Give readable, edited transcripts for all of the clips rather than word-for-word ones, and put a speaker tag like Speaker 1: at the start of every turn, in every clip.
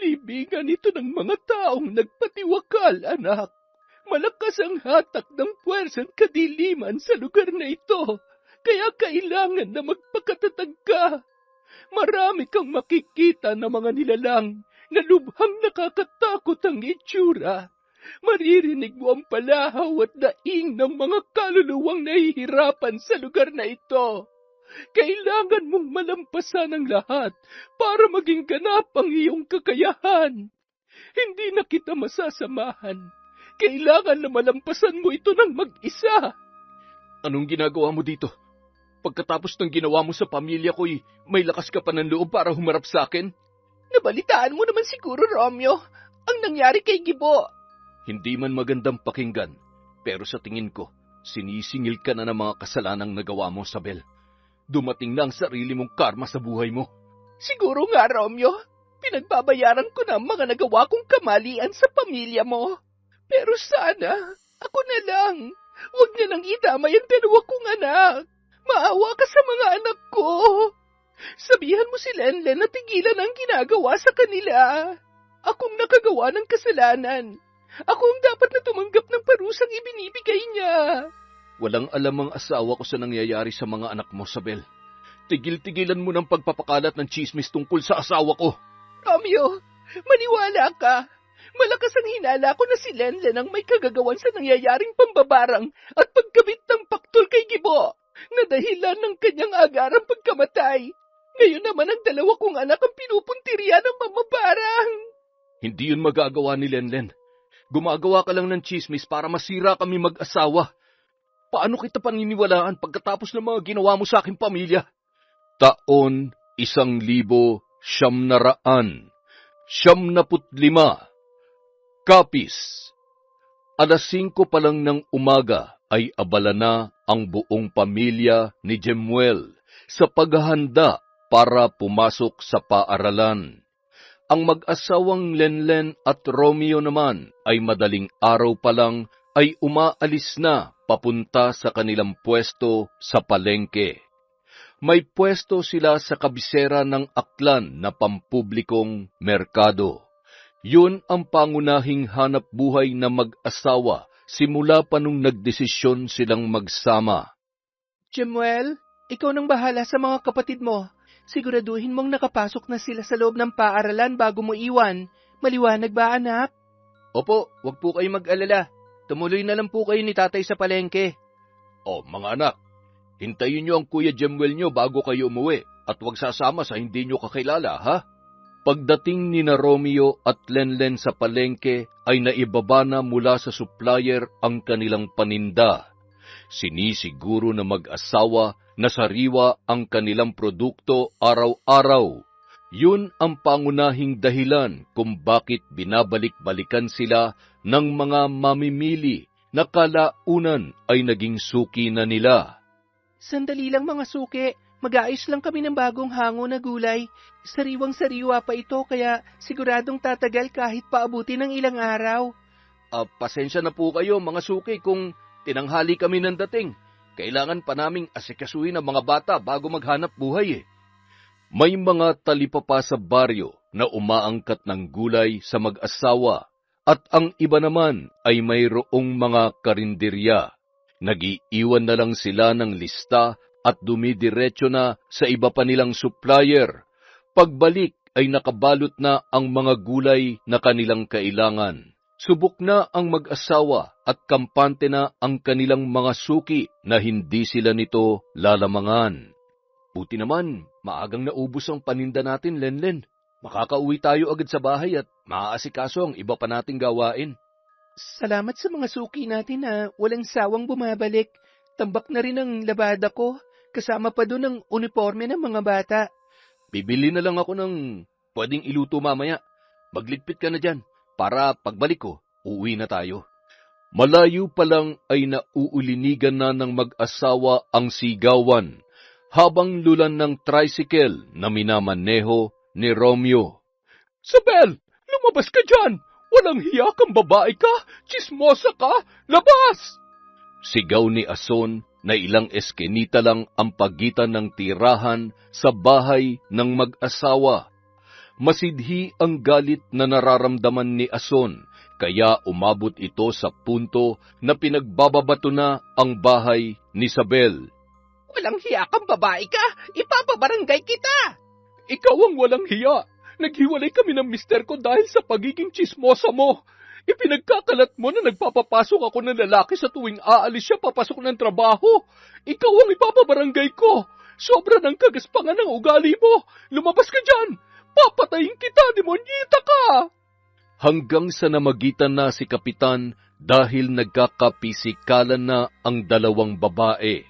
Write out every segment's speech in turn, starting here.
Speaker 1: Libingan ito ng mga taong nagpatiwakal, anak. Malakas ang hatak ng puwersang kadiliman sa lugar na ito, kaya kailangan na magpakatatag ka. Marami kang makikita na mga nilalang na lubhang nakakatakot ang itsura. Maririnig mo ang palahaw at daing ng mga kaluluwang nahihirapan sa lugar na ito. Kailangan mong malampasan ang lahat para maging ganap ang iyong kakayahan. Hindi na kita masasamahan. Kailangan na malampasan mo ito ng mag-isa.
Speaker 2: Anong ginagawa mo dito? Pagkatapos ng ginawa mo sa pamilya ko'y may lakas ka pa ng loob para humarap sa akin?
Speaker 1: Nabalitaan mo naman siguro, Romeo, ang nangyari kay Gibo.
Speaker 2: Hindi man magandang pakinggan, pero sa tingin ko, sinisingil ka na ng mga kasalanang nagawa mo, Sabel. Dumating na ang sarili mong karma sa buhay mo.
Speaker 1: Siguro nga, Romeo, pinagbabayaran ko na ang mga nagawa kong kamalian sa pamilya mo. Pero sana, ako na lang. Huwag niya nang idamay ang dalawa kong anak. Maawa ka sa mga anak ko. Sabihan mo si Lenlen na tigilan ang ginagawa sa kanila. Akong nakagawa ng kasalanan. Ako ang dapat na tumanggap ng parusang ibinibigay niya.
Speaker 2: Walang alam ang asawa ko sa nangyayari sa mga anak mo, Sabel. Tigil-tigilan mo ng pagpapakalat ng chismis tungkol sa asawa ko.
Speaker 1: Romeo, maniwala ka. Malakas ang hinala ko na si Lenlen ang may kagagawan sa nangyayaring pambabarang at pagkabit ng paktol kay Gibo na dahilan ng kanyang agarang pagkamatay. Ngayon naman ang dalawa kong anak ang pinupuntirya ng mamabarang.
Speaker 2: Hindi yun magagawa ni Lenlen. Gumagawa ka lang ng chismis para masira kami mag-asawa. Paano kita paniniwalaan pagkatapos ng mga ginawa mo sa aking pamilya? Taon 1995. 75. Kapis. Alas 5 pa lang ng umaga ay abala na ang buong pamilya ni Jemuel sa paghahanda para pumasok sa paaralan. Ang mag-asawang Lenlen at Romeo naman ay madaling araw pa lang ay umaalis na papunta sa kanilang pwesto sa palengke. May pwesto sila sa kabisera ng aklan na pampublikong merkado. Yun ang pangunahing hanap buhay na mag-asawa simula pa nung nagdesisyon silang magsama.
Speaker 1: Jemuel, ikaw nang bahala sa mga kapatid mo. Siguraduhin mong nakapasok na sila sa loob ng paaralan bago mo iwan. Maliwanag ba, anak?
Speaker 2: Opo, wag po kayo mag-alala. Tumuloy na lang po kayo ni tatay sa palengke. O, mga anak, hintayin niyo ang Kuya Jemuel niyo bago kayo umuwi at wag sasama sa hindi niyo kakilala, ha? Pagdating ni na Romeo at Lenlen sa palengke ay naibaba na mula sa supplier ang kanilang paninda. Sinisiguro na mag-asawa na sariwa ang kanilang produkto araw-araw. Yun ang pangunahing dahilan kung bakit binabalik-balikan sila ng mga mamimili na kalaunan ay naging suki na nila.
Speaker 1: Sandali lang mga suki, mag-aayos lang kami ng bagong hango na gulay. Sariwang-sariwa pa ito kaya siguradong tatagal kahit paabuti ng ilang araw.
Speaker 2: Pasensya na po kayo mga suki kung tinanghali kami ng dating. Kailangan pa naming asikasuhin ang mga bata bago maghanap buhay . May mga talipapa sa baryo na umaangkat ng gulay sa mag-asawa at ang iba naman ay mayroong mga karinderya. Nag-iiwan na lang sila ng lista at dumidiretso na sa iba pa nilang supplier. Pagbalik ay nakabalot na ang mga gulay na kanilang kailangan. Subok na ang mag-asawa at kampante na ang kanilang mga suki na hindi sila nito lalamangan. Buti naman, maagang naubos ang paninda natin, Lenlen. Makakauwi tayo agad sa bahay at maaasikaso ang iba pa nating gawain.
Speaker 1: Salamat sa mga suki natin na walang sawang bumabalik. Tambak na rin ang labada ko, kasama pa doon ang uniforme ng mga bata.
Speaker 2: Bibili na lang ako ng pwedeng iluto mamaya. Magligpit ka na dyan. Para pagbalik ko, uuwi na tayo. Malayo pa lang ay nauulinigan na ng mag-asawa ang sigawan habang lulan ng tricycle na minamaneho ni Romeo.
Speaker 1: Sabel, lumabas ka dyan! Walang hiya kang babae ka! Chismosa ka! Labas!
Speaker 2: Sigaw ni Ason na ilang eskenita lang ang pagitan ng tirahan sa bahay ng mag-asawa. Masidhi ang galit na nararamdaman ni Ason, kaya umabot ito sa punto na pinagbababato na ang bahay ni Isabel.
Speaker 1: Walang hiya kang babae ka! Ipapabarangay kita! Ikaw ang walang hiya! Naghiwalay kami ng mister ko dahil sa pagiging tsismosa mo. Ipinagkakalat mo na nagpapapasok ako ng lalaki sa tuwing aalis siya papasok ng trabaho. Ikaw ang ipapabarangay ko. Sobra ng kagaspangan ng ugali mo. Lumabas ka dyan. Papatayin kita, demonyita ka.
Speaker 2: Hanggang sa namagitan na si Kapitan dahil nagkakapisikalan na ang dalawang babae.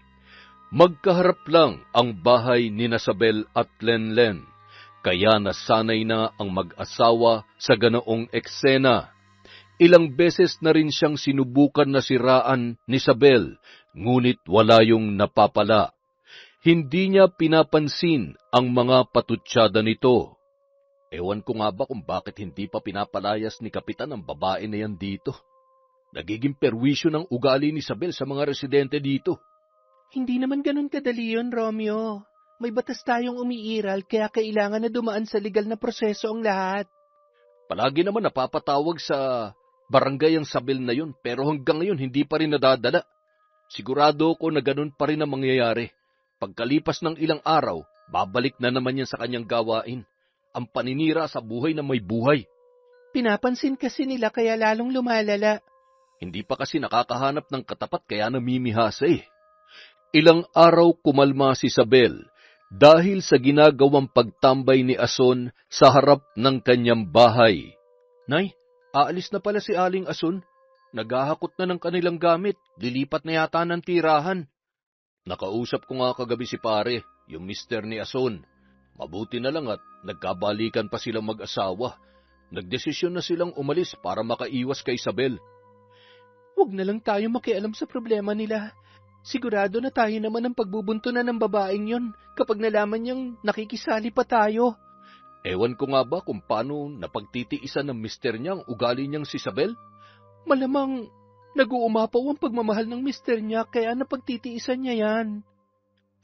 Speaker 2: Magkaharap lang ang bahay ni Isabel at Lenlen, kaya nasanay na ang mag-asawa sa ganoong eksena. Ilang beses na rin siyang sinubukan na siraan ni Isabel, ngunit wala yung napapala. Hindi niya pinapansin ang mga patutsada nito. Ewan ko nga ba kung bakit hindi pa pinapalayas ni Kapitan ang babae na yan dito. Nagiging perwisyo ng ugali ni Isabel sa mga residente dito.
Speaker 1: Hindi naman ganun kadali yun, Romeo. May batas tayong umiiral kaya kailangan na dumaan sa legal na proseso ang lahat.
Speaker 2: Palagi naman napapatawag sa barangay ang Isabel na yun, pero hanggang ngayon hindi pa rin nadadala. Sigurado ko na ganun pa rin ang mangyayari. Pagkalipas ng ilang araw, babalik na naman yan sa kanyang gawain. Ang paninira sa buhay na may buhay.
Speaker 1: Pinapansin kasi nila kaya lalong lumalala.
Speaker 2: Hindi pa kasi nakakahanap ng katapat kaya namimihasa eh. Ilang araw kumalma si Isabel dahil sa ginagawang pagtambay ni Ason sa harap ng kanyang bahay. Nay, aalis na pala si Aling Ason. Naghahakot na ng kanilang gamit. Lilipat na yata ng tirahan. Nakausap ko nga kagabi si pare, yung mister ni Ason. Mabuti na lang at nagkabalikan pa silang mag-asawa. Nagdesisyon na silang umalis para makaiwas kay Isabel.
Speaker 1: Huwag na lang tayo makialam sa problema nila. Sigurado na tayo naman ang pagbubuntunan ng babaeng yon kapag nalaman niyang nakikisali pa tayo.
Speaker 2: Ewan ko nga ba kung paano napagtitiisan ng mister niya ang ugali niyang si Isabel?
Speaker 1: Malamang nag-uumapaw ang pagmamahal ng mister niya kaya napagtitiisan niya yan.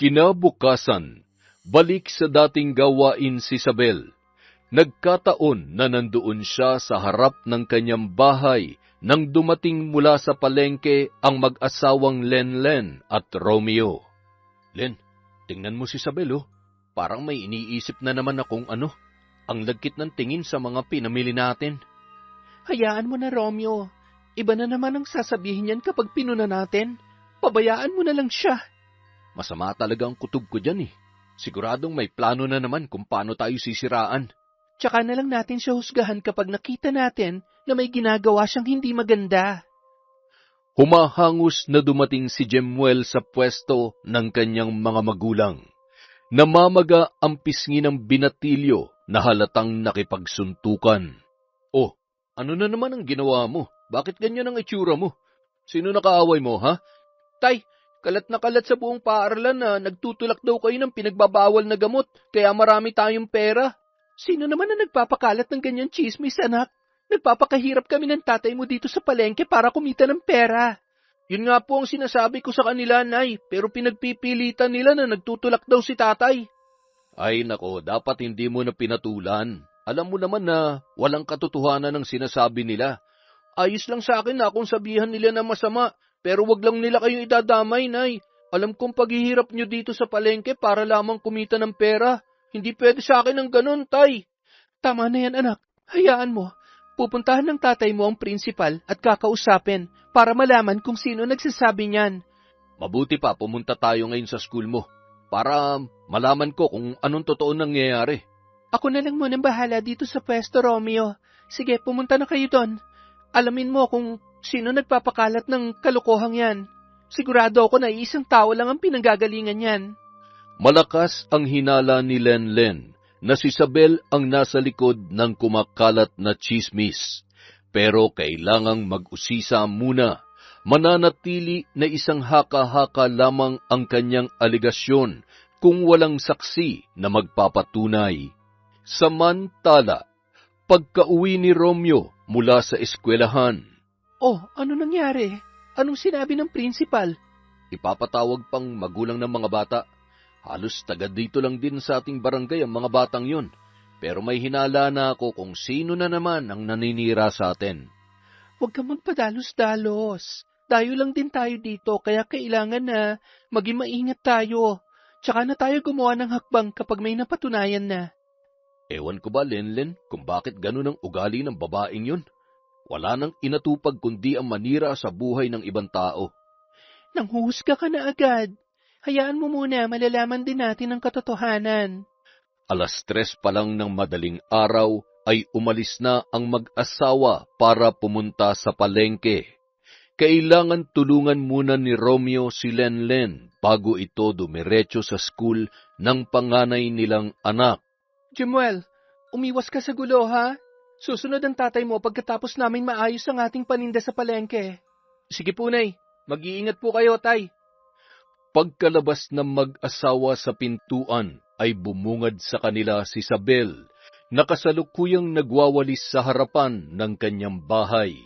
Speaker 2: Kinabukasan, balik sa dating gawain si Isabel. Nagkataon na nandoon siya sa harap ng kanyang bahay nang dumating mula sa palengke ang mag-asawang Lenlen at Romeo. Len, tingnan mo si Isabel oh. Parang may iniisip na naman akong ano. Ang lagkit ng tingin sa mga pinamili natin.
Speaker 1: Hayaan mo na, Romeo. Iba na naman ang sasabihin niyan kapag pinuna natin. Pabayaan mo na lang siya.
Speaker 2: Masama talaga ang kutob ko dyan eh. Siguradong may plano na naman kung paano tayo sisiraan.
Speaker 1: Tsaka na lang natin siya husgahan kapag nakita natin na may ginagawa siyang hindi maganda.
Speaker 2: Humahangos na dumating si Jemuel sa pwesto ng kanyang mga magulang. Namamaga ang pisngi ng binatilyo na halatang nakipagsuntukan. Oh, ano na naman ang ginawa mo? Bakit ganyan ang itsura mo? Sino nakaaway mo, ha?
Speaker 1: Tay, kalat na kalat sa buong paaralan na nagtutulak daw kayo ng pinagbabawal na gamot, kaya marami tayong pera. Sino naman na nagpapakalat ng ganyan chismis, anak? Nagpapakahirap kami ng tatay mo dito sa palengke para kumita ng pera. Yun nga po ang sinasabi ko sa kanila, Nay, pero pinagpipilitan nila na nagtutulak daw si tatay.
Speaker 2: Ay nako, dapat hindi mo na pinatulan. Alam mo naman na walang katotohanan ng sinasabi nila.
Speaker 1: Ayos lang sa akin na kung sabihan nila na masama, pero wag lang nila kayong idadamay, Nay. Alam kong paghihirap nyo dito sa palengke para lamang kumita ng pera. Hindi pwede sa akin ang ganun, Tay. Tama na yan, anak. Hayaan mo. Pupuntahan ng tatay mo ang prinsipal at kakausapin para malaman kung sino nagsasabi niyan.
Speaker 2: Mabuti pa pumunta tayo ngayon sa school mo para malaman ko kung anong totoo nangyayari.
Speaker 1: Ako na lang munang bahala dito sa pwesto, Romeo. Sige, pumunta na kayo doon. Alamin mo kung sino nagpapakalat ng kalokohang yan. Sigurado ako na isang tao lang ang pinanggagalingan yan.
Speaker 2: Malakas ang hinala ni Lenlen na si Isabel ang nasa likod ng kumakalat na chismis. Pero kailangang mag-usisa muna. Mananatili na isang haka-haka lamang ang kanyang aligasyon kung walang saksi na magpapatunay. Samantala, pagka-uwi ni Romeo mula sa eskwelahan.
Speaker 1: Oh, ano nangyari? Anong sinabi ng prinsipal?
Speaker 2: Ipapatawag pang magulang ng mga bata. Halos taga dito lang din sa ating barangay ang mga batang yun. Pero may hinala na ako kung sino na naman ang naninira sa atin.
Speaker 1: Huwag kang magpadalos-dalos. Dayo lang din tayo dito, kaya kailangan na maging maingat tayo. Tsaka na tayo gumawa ng hakbang kapag may napatunayan na.
Speaker 2: Ewan ko ba, Lenlen, kung bakit ganun ang ugali ng babaeng yun? Wala nang inatupag kundi ang manira sa buhay ng ibang tao.
Speaker 1: Nanghuhusga ka na agad. Hayaan mo muna, malalaman din natin ang katotohanan.
Speaker 2: 3:00 pa lang ng madaling araw ay umalis na ang mag-asawa para pumunta sa palengke. Kailangan tulungan muna ni Romeo si Lenlen bago ito dumiretso sa school ng panganay nilang anak.
Speaker 1: Jemuel, umiwas ka sa gulo, ha? Susunod ang tatay mo pagkatapos namin maayos ang ating paninda sa palengke. Sige po, Nay. Mag-iingat po kayo, Tay.
Speaker 2: Pagkalabas ng mag-asawa sa pintuan ay bumungad sa kanila si Isabel, na kasalukuyang nagwawalis sa harapan ng kanyang bahay.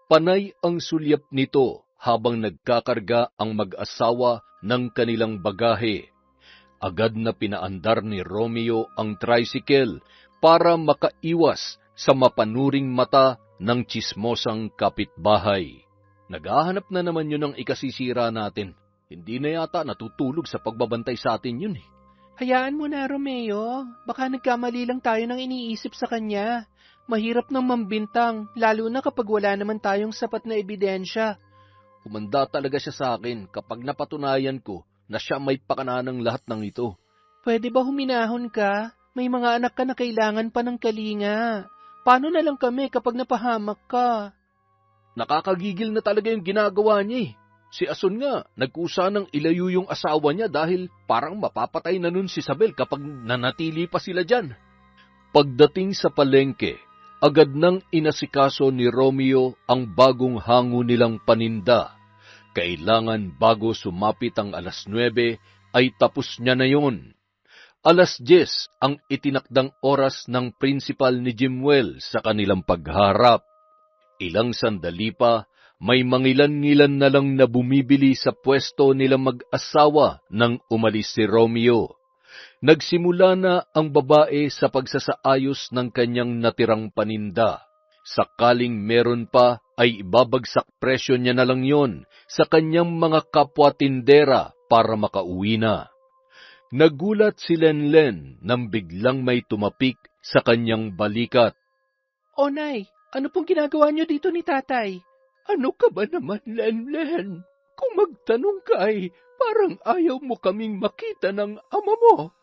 Speaker 2: Panay ang sulyap nito habang nagkakarga ang mag-asawa ng kanilang bagahe. Agad na pinaandar ni Romeo ang tricycle para makaiwas sa mapanuring mata ng tsismosang kapitbahay. Naghahanap na naman yun ng ikasisira natin. Hindi na yata natutulog sa pagbabantay sa atin yun.
Speaker 1: Hayaan mo na, Romeo. Baka nagkamali lang tayo ng iniisip sa kanya. Mahirap nang mambintang, lalo na kapag wala naman tayong sapat na ebidensya.
Speaker 2: Humanda talaga siya sa akin kapag napatunayan ko na siya may pakana ng lahat ng ito.
Speaker 1: Pwede ba huminahon ka? May mga anak ka na kailangan pa ng kalinga. Paano na lang kami kapag napahamak ka?
Speaker 2: Nakakagigil na talaga yung ginagawa niya. Si Ason nga, nagkusa ng ilayo yung asawa niya dahil parang mapapatay na nun si Isabel kapag nanatili pa sila dyan. Pagdating sa palengke, agad nang inasikaso ni Romeo ang bagong hango nilang paninda. Kailangan bago sumapit ang 9:00 ay tapos niya na yon. 10:00 ang itinakdang oras ng principal ni Jemuel sa kanilang pagharap. Ilang sandali pa, may mangilan-ngilan na lang na bumibili sa pwesto nilang mag-asawa nang umalis si Romeo. Nagsimula na ang babae sa pagsasaayos ng kanyang natirang paninda. Sakaling meron pa, ay ibabagsak presyo niya na lang yon sa kanyang mga kapwa-tindera para makauwi na. Nagulat si Lenlen nang biglang may tumapik sa kanyang balikat.
Speaker 1: O Nay, ano pong ginagawa niyo dito ni tatay?
Speaker 3: Ano ka ba naman, Lenlen? Kung magtanong ka ay parang ayaw mo kaming makita ng ama mo.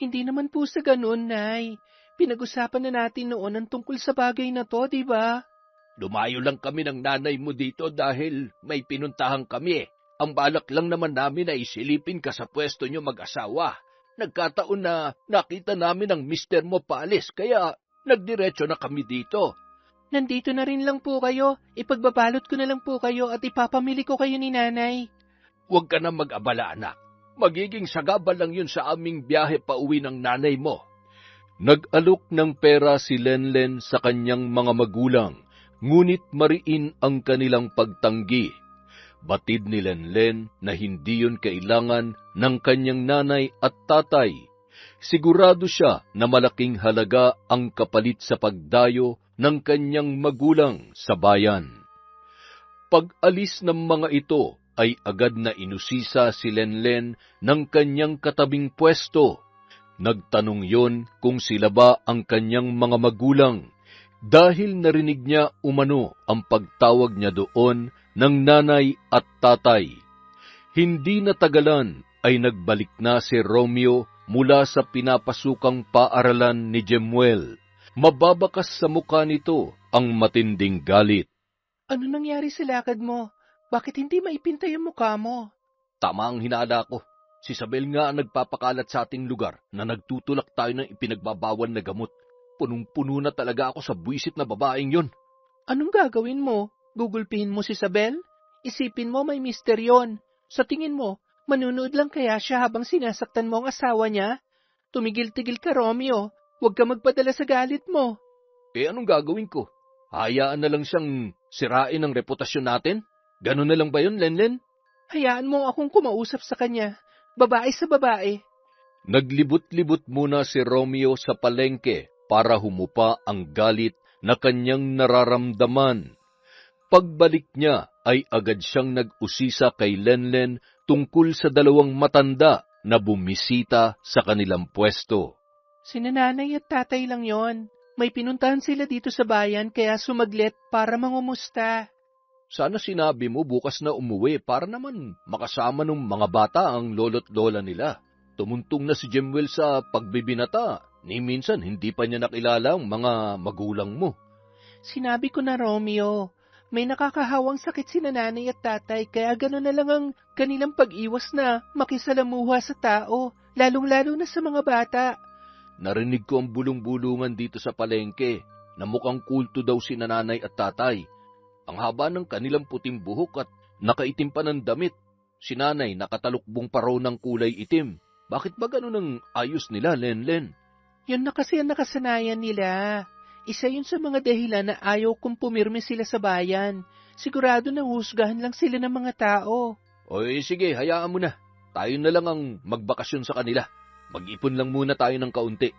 Speaker 1: Hindi naman po sa ganun, Nay. Pinag-usapan na natin noon ang tungkol sa bagay na to, di ba?
Speaker 3: Lumayo lang kami ng nanay mo dito dahil may pinuntahan kami. Ang balak lang naman namin ay silipin ka sa pwesto niyo mag-asawa. Nagkataon na nakita namin ang mister mo paalis, kaya nagdiretso na kami dito.
Speaker 1: Nandito na rin lang po kayo. Ipagbabalot ko na lang po kayo at ipapamili ko kayo ni nanay.
Speaker 3: Huwag ka na mag-abala, anak. Magiging sagabal lang yun sa aming biyahe pa uwi ng nanay mo.
Speaker 2: Nag-alok ng pera si Lenlen sa kanyang mga magulang, ngunit mariin ang kanilang pagtanggi. Batid ni Lenlen na hindi yun kailangan ng kanyang nanay at tatay. Sigurado siya na malaking halaga ang kapalit sa pagdayo ng kanyang magulang sa bayan. Pag-alis ng mga ito ay agad na inusisa si Lenlen ng kanyang katabing pwesto. Nagtanong yon kung sila ba ang kanyang mga magulang dahil narinig niya umano ang pagtawag niya doon ng nanay at tatay. Hindi natagalan ay nagbalik na si Romeo mula sa pinapasukang paaralan ni Jemuel. Mababakas sa mukha nito ang matinding galit.
Speaker 1: Ano nangyari sa lakad mo? Bakit hindi maipintay ang mukha mo?
Speaker 2: Tama ang hinala ko. Si Isabel nga ang nagpapakalat sa ating lugar na nagtutulak tayo ng ipinagbabawal na gamot. Punong-puno na talaga ako sa buwisit na babaeng yon.
Speaker 1: Anong gagawin mo? Gugulpihin mo si Isabel? Isipin mo may mister yon. Sa tingin mo, manunood lang kaya siya habang sinasaktan mo ang asawa niya? Tumigil-tigil ka, Romeo. Huwag ka magpadala sa galit mo.
Speaker 2: Anong gagawin ko? Hayaan na lang siyang sirain ang reputasyon natin? Ganun na lang ba yun, Lenlen?
Speaker 1: Hayaan mo akong kumausap sa kanya. Babae sa babae.
Speaker 2: Naglibot-libot muna si Romeo sa palengke para humupa ang galit na kanyang nararamdaman. Pagbalik niya ay agad siyang nag-usisa kay Lenlen tungkol sa dalawang matanda na bumisita sa kanilang pwesto.
Speaker 1: Sina nanay at tatay lang yon. May pinuntahan sila dito sa bayan kaya sumaglit para mangumusta.
Speaker 2: Sana sinabi mo bukas na umuwi para naman makasama ng mga bata ang lolo't lola nila. Tumuntong na si Jemuel sa pagbibinata, ni minsan hindi pa niya nakilala ang mga magulang mo.
Speaker 1: Sinabi ko na, Romeo, may nakakahawang sakit si nanay at tatay kaya gano'n na lang ang kanilang pag-iwas na makisalamuha sa tao, lalong-lalo na sa mga bata.
Speaker 2: Narinig ko ang bulong-bulungan dito sa palengke na mukhang kulto daw si nanay at tatay. Ang haba ng kanilang puting buhok at nakaitim pa ng damit. Si nanay nakatalukbong pa raw ng kulay itim. Bakit ba ganun ang ayos nila, Lenlen?
Speaker 1: Yun na kasi ang nakasanayan nila. Isa yun sa mga dahilan na ayaw kong pumirme sila sa bayan. Sigurado na husgahan lang sila ng mga tao.
Speaker 2: Oy, sige, hayaan mo na. Tayo na lang ang magbakasyon sa kanila. Mag-ipon lang muna tayo ng kaunti.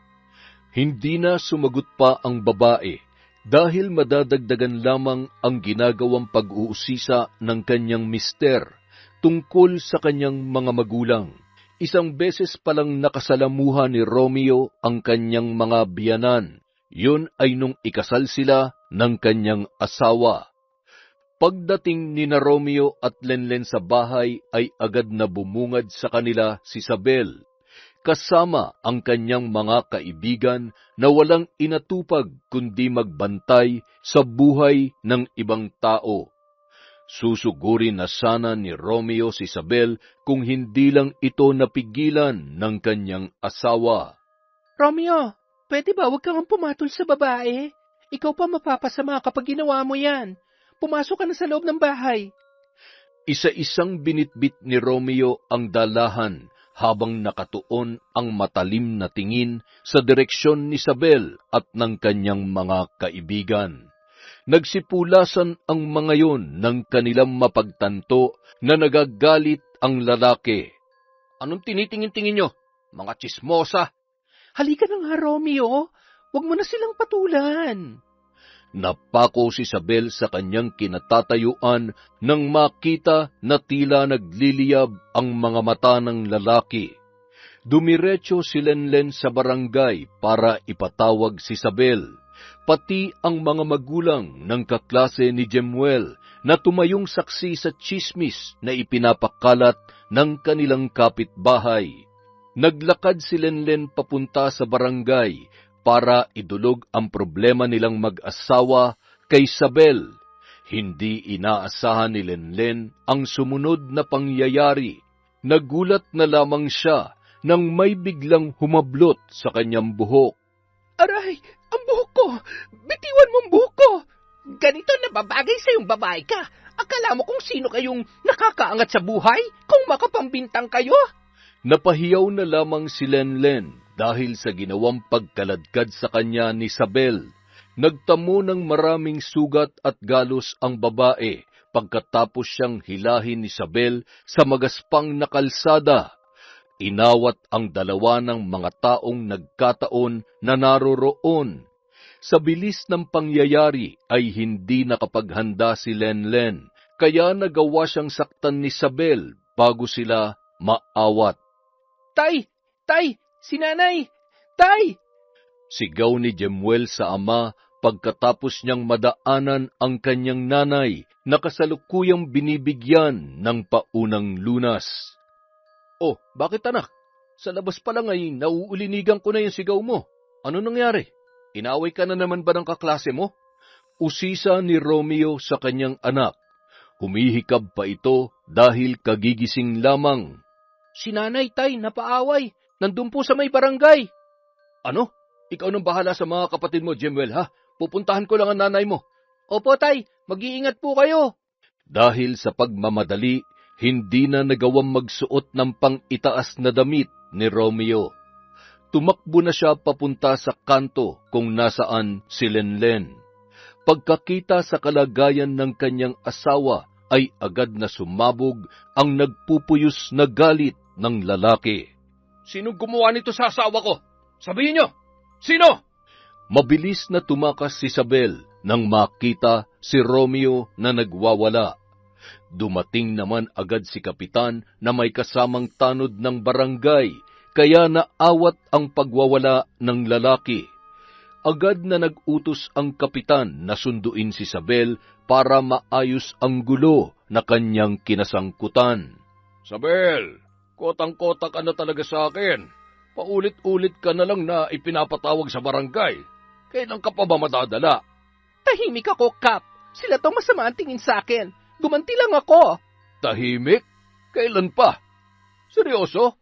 Speaker 2: Hindi na sumagot pa ang babae dahil madadagdagan lamang ang ginagawang pag-uusisa ng kanyang mister tungkol sa kanyang mga magulang. Isang beses palang nakasalamuha ni Romeo ang kanyang mga biyanan. Yun ay nung ikasal sila ng kanyang asawa. Pagdating ni na Romeo at Lenlen sa bahay ay agad na bumungad sa kanila si Isabel, kasama ang kanyang mga kaibigan na walang inatupag kundi magbantay sa buhay ng ibang tao. Susugurin na sana ni Romeo si Isabel kung hindi lang ito napigilan ng kanyang asawa.
Speaker 1: Romeo, pwede ba huwag kang pumatol sa babae? Ikaw pa mapapasama kapag ginawa mo yan. Pumasok ka na sa loob ng bahay.
Speaker 2: Isa-isang binitbit ni Romeo ang dalahan habang nakatuon ang matalim na tingin sa direksyon ni Isabel at ng kanyang mga kaibigan. Nagsipulasan ang mga yon ng kanilang mapagtanto na nagagalit ang lalaki. Anong tinitingin-tingin nyo? Mga tsismosa!
Speaker 1: Halika na nga, Romeo. Huwag mo na silang patulan.
Speaker 2: Napako si Isabel sa kanyang kinatatayuan nang makita na tila nagliliyab ang mga mata ng lalaki. Dumiretso si Lenlen sa barangay para ipatawag si Isabel. Pati ang mga magulang ng kaklase ni Jemuel na tumayong saksi sa tsismis na ipinapakalat ng kanilang kapitbahay. Naglakad si Lenlen papunta sa barangay para idulog ang problema nilang mag-asawa kay Isabel. Hindi inaasahan ni Lenlen ang sumunod na pangyayari. Nagulat na lamang siya nang may biglang humablot sa kanyang buhok.
Speaker 1: Aray! Ang buhok ko! Bitiwan mo ang buhok ko! Ganito na babagay sa yung babae ka. Akala mo kung sino kayong nakakaangat sa buhay? Kung makapambintang kayo?
Speaker 2: Napahiyaw na lamang si Lenlen dahil sa ginawang pagkaladkad sa kanya ni Isabel. Nagtamo ng maraming sugat at galos ang babae pagkatapos siyang hilahin ni Isabel sa magaspang na kalsada. Inawat ang dalawa ng mga taong nagkataon na naroroon. Sa bilis ng pangyayari ay hindi nakapaghanda si Lenlen, kaya nagawa siyang saktan ni Isabel bago sila maawat.
Speaker 1: Tay! Tay! Si nanay! Tay!
Speaker 2: Sigaw ni Jemuel sa ama pagkatapos niyang madaanan ang kanyang nanay na kasalukuyang binibigyan ng paunang lunas. Oh, bakit anak? Sa labas pa lang ay nauulinigan ko na yung sigaw mo. Ano nangyari? Inaway ka na naman ba ng kaklase mo? Usisa ni Romeo sa kanyang anak. Humihikab pa ito dahil kagigising lamang.
Speaker 1: Si nanay, tay, napaaway. Nandun po sa may barangay.
Speaker 2: Ano? Ikaw nang bahala sa mga kapatid mo, Jemuel, ha? Pupuntahan ko lang ang nanay mo.
Speaker 1: Opo, tay. Mag-iingat po kayo.
Speaker 2: Dahil sa pagmamadali, hindi na nagawang magsuot ng pang-itaas na damit ni Romeo. Tumakbo na siya papunta sa kanto kung nasaan si Lenlen. Pagkakita sa kalagayan ng kanyang asawa ay agad na sumabog ang nagpupuyos na galit ng lalaki.
Speaker 3: Sinong gumawa nito sa asawa ko? Sabihin nyo! Sino?
Speaker 2: Mabilis na tumakas si Isabel nang makita si Romeo na nagwawala. Dumating naman agad si Kapitan na may kasamang tanod ng barangay, kaya naawat ang pagwawala ng lalaki. Agad na nag-utos ang Kapitan na sunduin si Isabel para maayos ang gulo na kanyang kinasangkutan.
Speaker 3: Isabel, kotang-kota ka na talaga sa akin. Paulit-ulit ka na lang na ipinapatawag sa barangay. Kailan ka pa ba madadala?
Speaker 1: Tahimik ako, Kap. Sila to masama ang tingin sa akin. Gumanti lang ako.
Speaker 3: Tahimik? Kailan pa? Seryoso?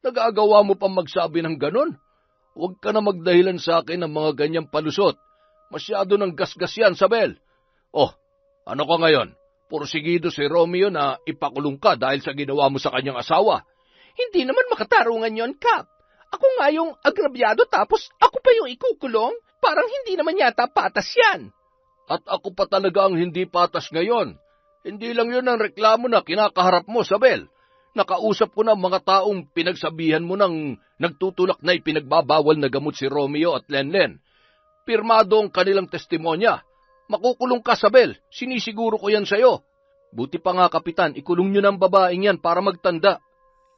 Speaker 3: Nagagawa mo pa magsabi ng ganon? Huwag ka na magdahilan sa akin ng mga ganyang palusot. Masyado ng gasgas yan, Isabel. Oh, ano ka ngayon? Porsigido si Romeo na ipakulong ka dahil sa ginawa mo sa kanyang asawa.
Speaker 1: Hindi naman makatarungan yon, Kap. Ako nga yung agrabyado tapos ako pa yung ikukulong? Parang hindi naman yata patas yan.
Speaker 3: At ako pa talaga ang hindi patas ngayon. Hindi lang yun ang reklamo na kinakaharap mo, Isabel. Nakausap ko na mga taong pinagsabihan mo ng nagtutulak na ipinagbabawal na gamot si Romeo at Lenlen. Pirmado ang kanilang testimonya. Makukulong ka, Isabel. Sinisiguro ko yan sa'yo. Buti pa nga, Kapitan, ikulong nyo ng babaeng yan para magtanda.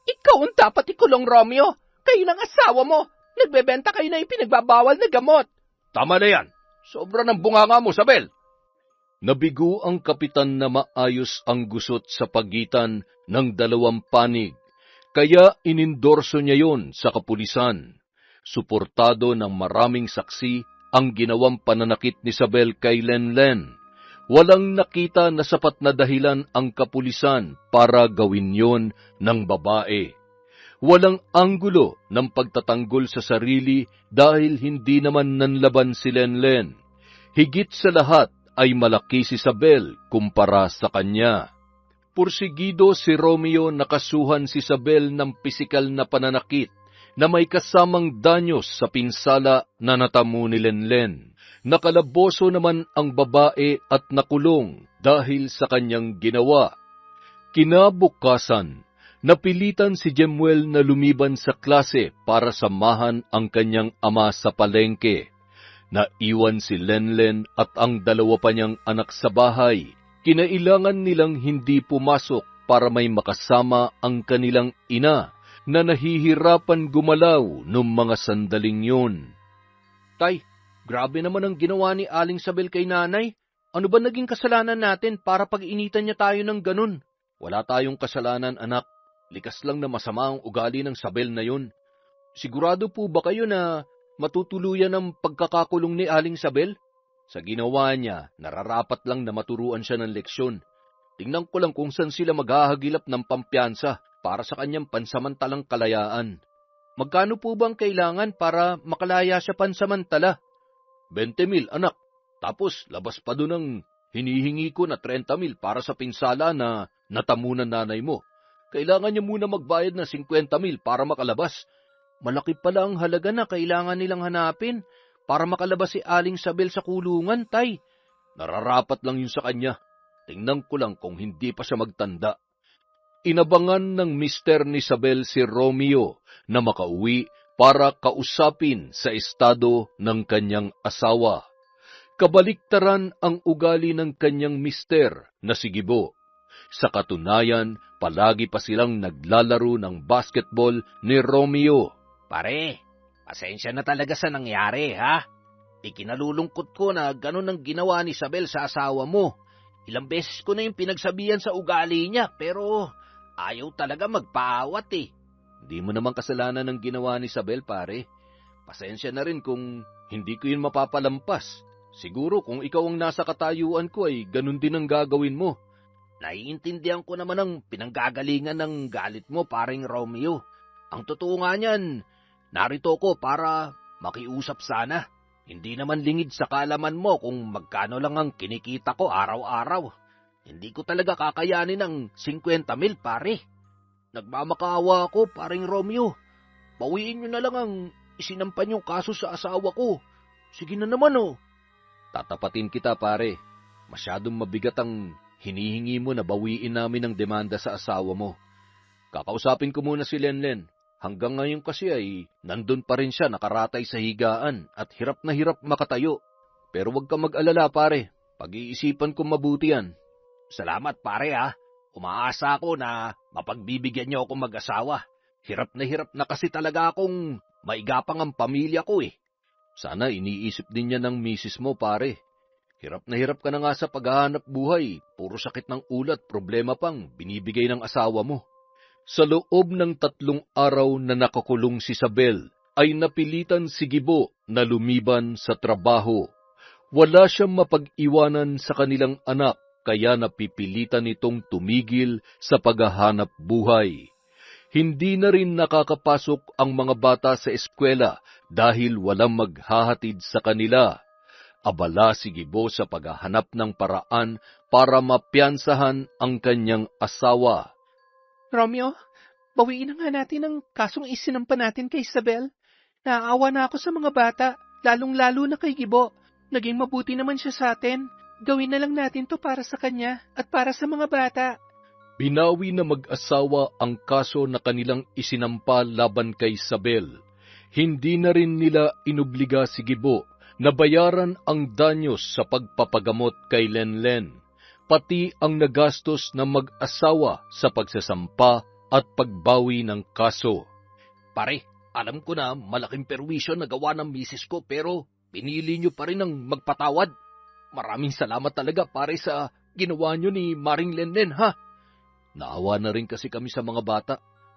Speaker 1: Ikaw ang dapat ikulong, Romeo. Kayo ng asawa mo. Nagbebenta kayo na ipinagbabawal na gamot.
Speaker 3: Tama na yan. Sobra ng bunganga mo, Isabel.
Speaker 2: Nabigo ang Kapitan na maayos ang gusot sa pagitan ng dalawang panig, kaya inindorso niya yon sa kapulisan. Suportado ng maraming saksi ang ginawang pananakit ni Isabel kay Lenlen. Walang nakita na sapat na dahilan ang kapulisan para gawin yon ng babae. Walang anggulo ng pagtatanggol sa sarili dahil hindi naman nanlaban si Lenlen. Higit sa lahat ay malaki si Isabel kumpara sa kanya. Pursigido si Romeo na kasuhan si Isabel ng pisikal na pananakit na may kasamang danyos sa pinsala na natamo ni Lenlen. Nakalaboso naman ang babae at nakulong dahil sa kanyang ginawa. Kinabukasan, napilitan si Jemuel na lumiban sa klase para samahan ang kanyang ama sa palengke. Naiwan si Lenlen at ang dalawa pa niyang anak sa bahay. Kinailangan nilang hindi pumasok para may makasama ang kanilang ina na nahihirapan gumalaw noong mga sandaling yun.
Speaker 3: Tay, grabe naman ang ginawa ni Aling Isabel kay nanay. Ano ba naging kasalanan natin para pag-initan niya tayo ng ganun?
Speaker 2: Wala tayong kasalanan, anak. Likas lang na masama ang ugali ng Isabel na yun. Sigurado po ba kayo na matutuluyan ang pagkakakulong ni Aling Isabel? Sa ginawa niya, nararapat lang na maturuan siya ng leksyon. Tingnan ko lang kung saan sila maghahagilap ng pampiyansa para sa kanyang pansamantalang kalayaan. Magkano po bang kailangan para makalaya siya pansamantala? 20,000, anak. Tapos labas pa doon ang hinihingi ko na 30,000 para sa pinsala na natamunan nanay mo. Kailangan niya muna magbayad ng 50,000 para makalabas. Malaki pala ang halaga na kailangan nilang hanapin para makalabas si Aling Isabel sa kulungan, tay. Nararapat lang yun sa kanya. Tingnan ko lang kung hindi pa siya magtanda. Inabangan ng mister ni Isabel si Romeo na makauwi para kausapin sa estado ng kanyang asawa. Kabaliktaran ang ugali ng kanyang mister na si Gibo. Sa katunayan, palagi pa silang naglalaro ng basketball ni Romeo.
Speaker 3: Pare, pasensya na talaga sa nangyari, ha? Ikinalulungkot ko na ganun ang ginawa ni Isabel sa asawa mo. Ilang beses ko na yung pinagsabihan sa ugali niya, pero ayaw talaga magpaawat eh.
Speaker 2: Hindi mo naman kasalanan ng ginawa ni Isabel, pare. Pasensya na rin kung hindi ko yun mapapalampas. Siguro kung ikaw ang nasa katayuan ko ay ganun din ang gagawin mo.
Speaker 3: Naiintindihan ko naman ang pinanggagalingan ng galit mo, paring Romeo. Ang totoo nga niyan, narito ko para makiusap sana. Hindi naman lingid sa kaalaman mo kung magkano lang ang kinikita ko araw-araw. Hindi ko talaga kakayanin ng 50,000, pare. Nagmamakaawa ako, paring Romeo. Bawiin nyo na lang ang isinampan yung kaso sa asawa ko. Sige na naman, oh.
Speaker 2: Tatapatin kita, pare. Masyadong mabigat ang hinihingi mo na bawiin namin ang demanda sa asawa mo. Kakausapin ko muna si Lenlen. Hanggang ngayon kasi ay nandun pa rin siya nakaratay sa higaan at hirap na hirap makatayo. Pero huwag ka mag-alala pare, pag-iisipan kong mabuti yan.
Speaker 3: Salamat pare ha. Umaasa ako na mapagbibigyan niyo akong mag-asawa. Hirap na kasi talaga akong maigapang ang pamilya ko eh.
Speaker 2: Sana iniisip din niya ng misis mo pare. Hirap na hirap ka na nga sa paghahanap buhay. Puro sakit ng ulat, problema pang binibigay ng asawa mo. Sa loob ng 3 araw na nakakulong si Isabel, ay napilitan si Gibo na lumiban sa trabaho. Wala siyang mapag-iwanan sa kanilang anak, kaya napipilitan itong tumigil sa paghahanap buhay. Hindi na rin nakakapasok ang mga bata sa eskwela dahil walang maghahatid sa kanila. Abala si Gibo sa paghahanap ng paraan para mapiyansahan ang kanyang asawa.
Speaker 1: Romeo, bawiin na nga natin ang kasong isinampa natin kay Isabel. Naaawa na ako sa mga bata, lalong-lalo na kay Gibo. Naging mabuti naman siya sa atin. Gawin na lang natin to para sa kanya at para sa mga bata.
Speaker 2: Binawi na mag-asawa ang kaso na kanilang isinampa laban kay Isabel. Hindi na rin nila inubliga si Gibo na bayaran ang danyos sa pagpapagamot kay Lenlen, pati ang nagastos ng mag-asawa sa pagsasampa at pagbawi ng kaso.
Speaker 3: Pare, alam ko na malaking perwisyo na gawa ng misis ko pero pinili niyo pa rin ang magpatawad. Maraming salamat talaga pare sa ginawa niyo ni Maring Lenlen ha.
Speaker 2: Naawa na rin kasi kami sa mga bata,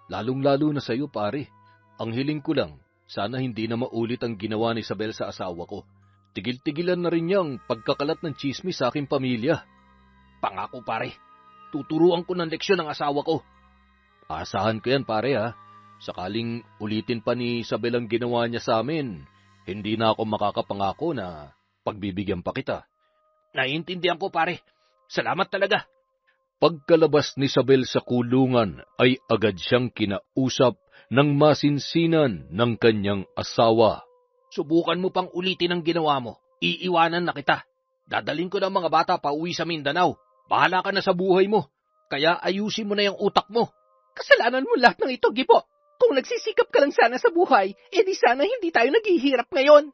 Speaker 2: lalong-lalo na sa iyo pare. Ang hiling ko lang, sana hindi na maulit ang ginawa ni Isabel sa asawa ko. Tigil-tigilan na rin niyang pagkakalat ng tsismis sa aking pamilya.
Speaker 3: Pangako pare, tuturuan ko ng leksyon ng asawa ko.
Speaker 2: Asahan ko yan pare ha. Sakaling ulitin pa ni Isabel ang ginawa niya sa amin, hindi na ako makakapangako na pagbibigyan pa kita.
Speaker 3: Naiintindihan ko pare. Salamat talaga.
Speaker 2: Pagkalabas ni Isabel sa kulungan ay agad siyang kinausap ng masinsinan ng kanyang asawa.
Speaker 3: Subukan mo pang ulitin ang ginawa mo. Iiwanan na kita. Dadalhin ko ng mga bata pa uwi sa Mindanao. Bahala ka na sa buhay mo. Kaya ayusin mo na yung utak mo.
Speaker 1: Kasalanan mo lahat ng ito, Gibo. Kung nagsisikap ka lang sana sa buhay, edi sana hindi tayo naghihirap ngayon.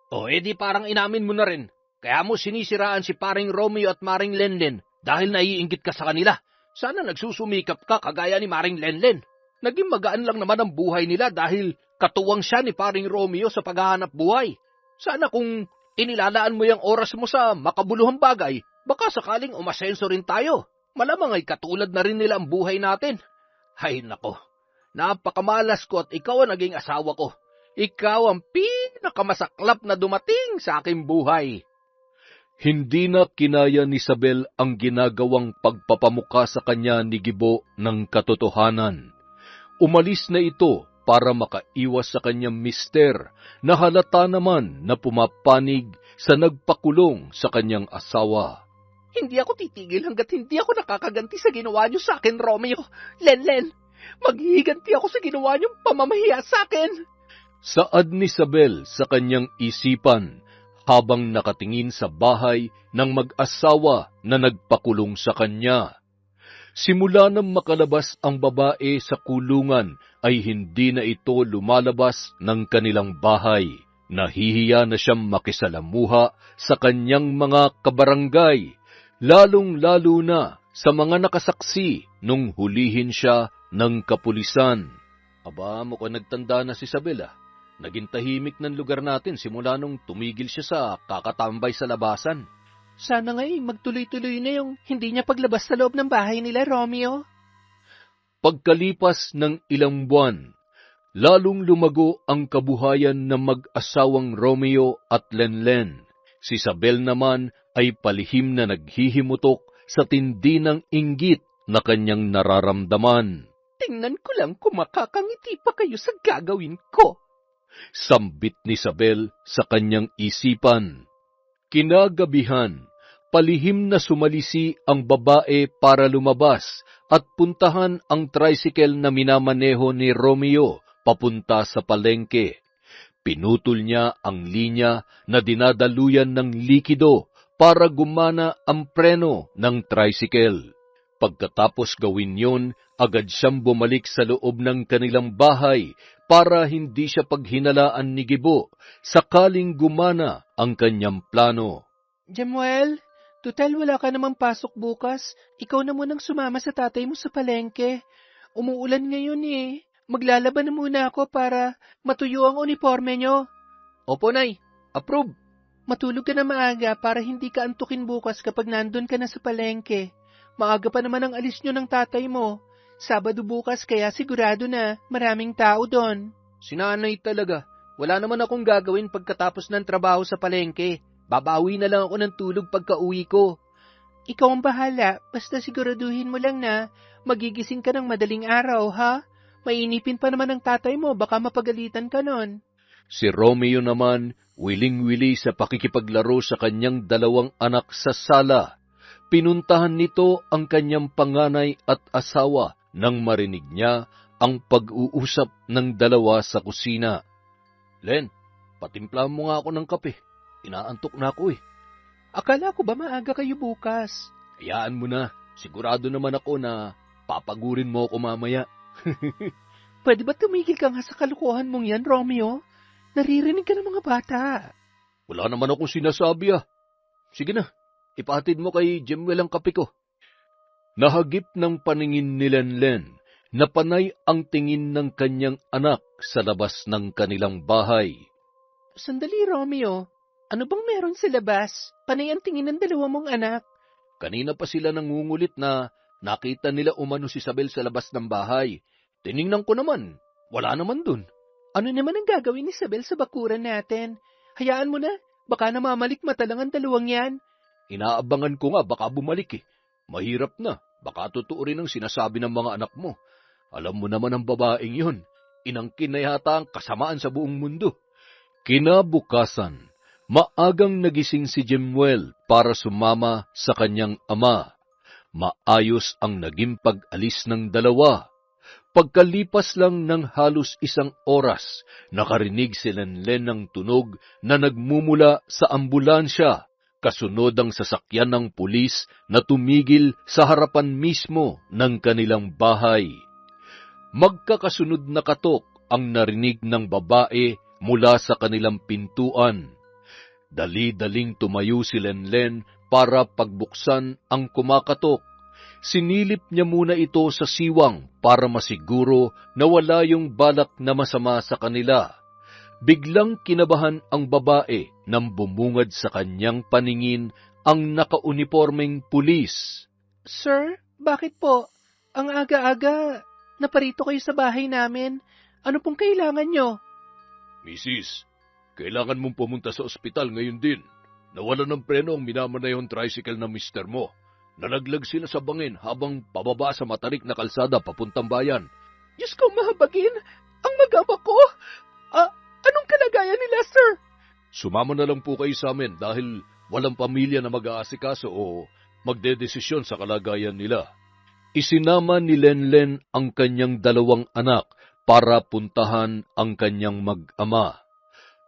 Speaker 3: O edi parang inamin mo na rin. Kaya mo sinisiraan si paring Romeo at Maring Lenlen dahil naiinggit ka sa kanila. Sana nagsusumikap ka kagaya ni Maring Lenlen. Naging magaan lang naman ang buhay nila dahil katuwang siya ni paring Romeo sa paghahanap buhay. Sana kung inilalaan mo yung oras mo sa makabuluhang bagay, baka sakaling umasenso rin tayo. Malamang ay katulad na rin nila ang buhay natin. Hay nako, napakamalas ko at ikaw ang naging asawa ko. Ikaw ang pinakamasaklap na dumating sa aking buhay.
Speaker 2: Hindi na kinaya ni Isabel ang ginagawang pagpapamuka sa kanya ni Gibo ng katotohanan. Umalis na ito para makaiwas sa kanyang mister na halata naman na pumapanig sa nagpakulong sa kanyang asawa.
Speaker 1: Hindi ako titigil hanggat hindi ako nakakaganti sa ginawa niyo sa akin, Romeo. Lenlen, maghihiganti ako sa ginawa niyong pamamahiya sa akin.
Speaker 2: Saad ni Isabel sa kanyang isipan habang nakatingin sa bahay ng mag-asawa na nagpakulong sa kanya. Simula nang makalabas ang babae sa kulungan ay hindi na ito lumalabas ng kanilang bahay. Nahihiya na siyang makisalamuha sa kanyang mga kabarangay, lalong-lalo na sa mga nakasaksi nung hulihin siya ng kapulisan. Aba, mukhang nagtanda na si Isabel ah. Naging tahimik ng lugar natin simula nung tumigil siya sa kakatambay sa labasan.
Speaker 1: Sana nga'y magtuloy-tuloy na yung hindi niya paglabas sa loob ng bahay nila, Romeo.
Speaker 2: Pagkalipas ng ilang buwan, lalong lumago ang kabuhayan ng mag-asawang Romeo at Lenlen. Si Isabel naman ay palihim na naghihimutok sa tindi ng inggit na kanyang nararamdaman.
Speaker 1: Tingnan ko lang kung makakangiti pa kayo sa gagawin ko.
Speaker 2: Sambit ni Isabel sa kanyang isipan. Kinagabihan, palihim na sumalisi ang babae para lumabas at puntahan ang tricycle na minamaneho ni Romeo papunta sa palengke. Pinutol niya ang linya na dinadaluyan ng likido para gumana ang preno ng tricycle. Pagkatapos gawin yon, agad siyang bumalik sa loob ng kanilang bahay para hindi siya paghinalaan ni Gibo sakaling gumana ang kanyang plano.
Speaker 1: Jemuel, tutal wala ka namang pasok bukas. Ikaw na munang sumama sa tatay mo sa palengke. Umuulan ngayon eh. Maglalaban na muna ako para matuyo ang uniforme nyo.
Speaker 2: Opo, Nay. Approve.
Speaker 1: Matulog ka na maaga para hindi ka antukin bukas kapag nandun ka na sa palengke. Maaga pa naman ang alis nyo ng tatay mo. Sabado bukas kaya sigurado na maraming tao doon.
Speaker 2: Si Nanay talaga. Wala naman akong gagawin pagkatapos ng trabaho sa palengke. Babawi na lang ako ng tulog pagka-uwi ko.
Speaker 1: Ikaw ang bahala, basta siguraduhin mo lang na magigising ka ng madaling araw, ha? Mainipin pa naman ang tatay mo, baka mapagalitan ka nun.
Speaker 2: Si Romeo naman, wiling-wili sa pakikipaglaro sa kanyang dalawang anak sa sala. Pinuntahan nito ang kanyang panganay at asawa nang marinig niya ang pag-uusap ng dalawa sa kusina. Len, patimpla mo nga ako ng kape. Inaantok na ako eh.
Speaker 1: Akala ko ba maaga kayo bukas?
Speaker 2: Hayaan mo na. Sigurado naman ako na papagurin mo ako mamaya.
Speaker 1: Pwede ba tumigil ka nga sa kalukuhan mong yan, Romeo? Naririnig ka ng mga bata.
Speaker 2: Wala naman akong sinasabi ah. Sige na, ipahatid mo kay Jemuel ang kape ko. Nahagip ng paningin ni Lenlen na panay ang tingin ng kanyang anak sa labas ng kanilang bahay.
Speaker 1: Sandali, Romeo. Ano bang meron sa labas? Panay ang tingin ng dalawa mong anak.
Speaker 2: Kanina pa sila nangungulit na nakita nila umano si Isabel sa labas ng bahay. Tiningnan ko naman, wala naman dun.
Speaker 1: Ano naman ang gagawin ni Isabel sa bakuran natin? Hayaan mo na, baka namamalik mata lang ang dalawang yan.
Speaker 2: Inaabangan ko nga baka bumalik eh. Mahirap na, baka totoo rin ang sinasabi ng mga anak mo. Alam mo naman ang babaeng yun, inangkin na yata ang kasamaan sa buong mundo. Kinabukasan, maagang nagising si Jemuel para sumama sa kanyang ama. Maayos ang naging pag-alis ng dalawa. Pagkalipas lang ng halos 1 oras, nakarinig si Lenlen ng tunog na nagmumula sa ambulansya, kasunod ang sasakyan ng pulis na tumigil sa harapan mismo ng kanilang bahay. Magkakasunod na katok ang narinig ng babae mula sa kanilang pintuan. Dali-daling tumayo si Lenlen para pagbuksan ang kumakatok. Sinilip niya muna ito sa siwang para masiguro na wala yung balak na masama sa kanila. Biglang kinabahan ang babae nang bumungad sa kanyang paningin ang nakaunipormeng pulis.
Speaker 1: Sir, bakit po? Ang aga-aga, naparito kayo sa bahay namin. Ano pong kailangan nyo?
Speaker 3: Mrs., kailangan mong pumunta sa ospital ngayon din. Nawala ng preno ang minamanayong tricycle ng mister mo. Nalaglag sila sa bangin habang pababa sa matarik na kalsada papuntang bayan.
Speaker 1: Diyos ko, mahabagin! Ang mag-ama ko! Anong kalagayan nila, sir?
Speaker 3: Sumama na lang po kayo sa amin dahil walang pamilya na mag-aasikaso o magdedesisyon sa kalagayan nila.
Speaker 2: Isinama ni Lenlen ang kanyang 2 anak para puntahan ang kanyang mag-ama.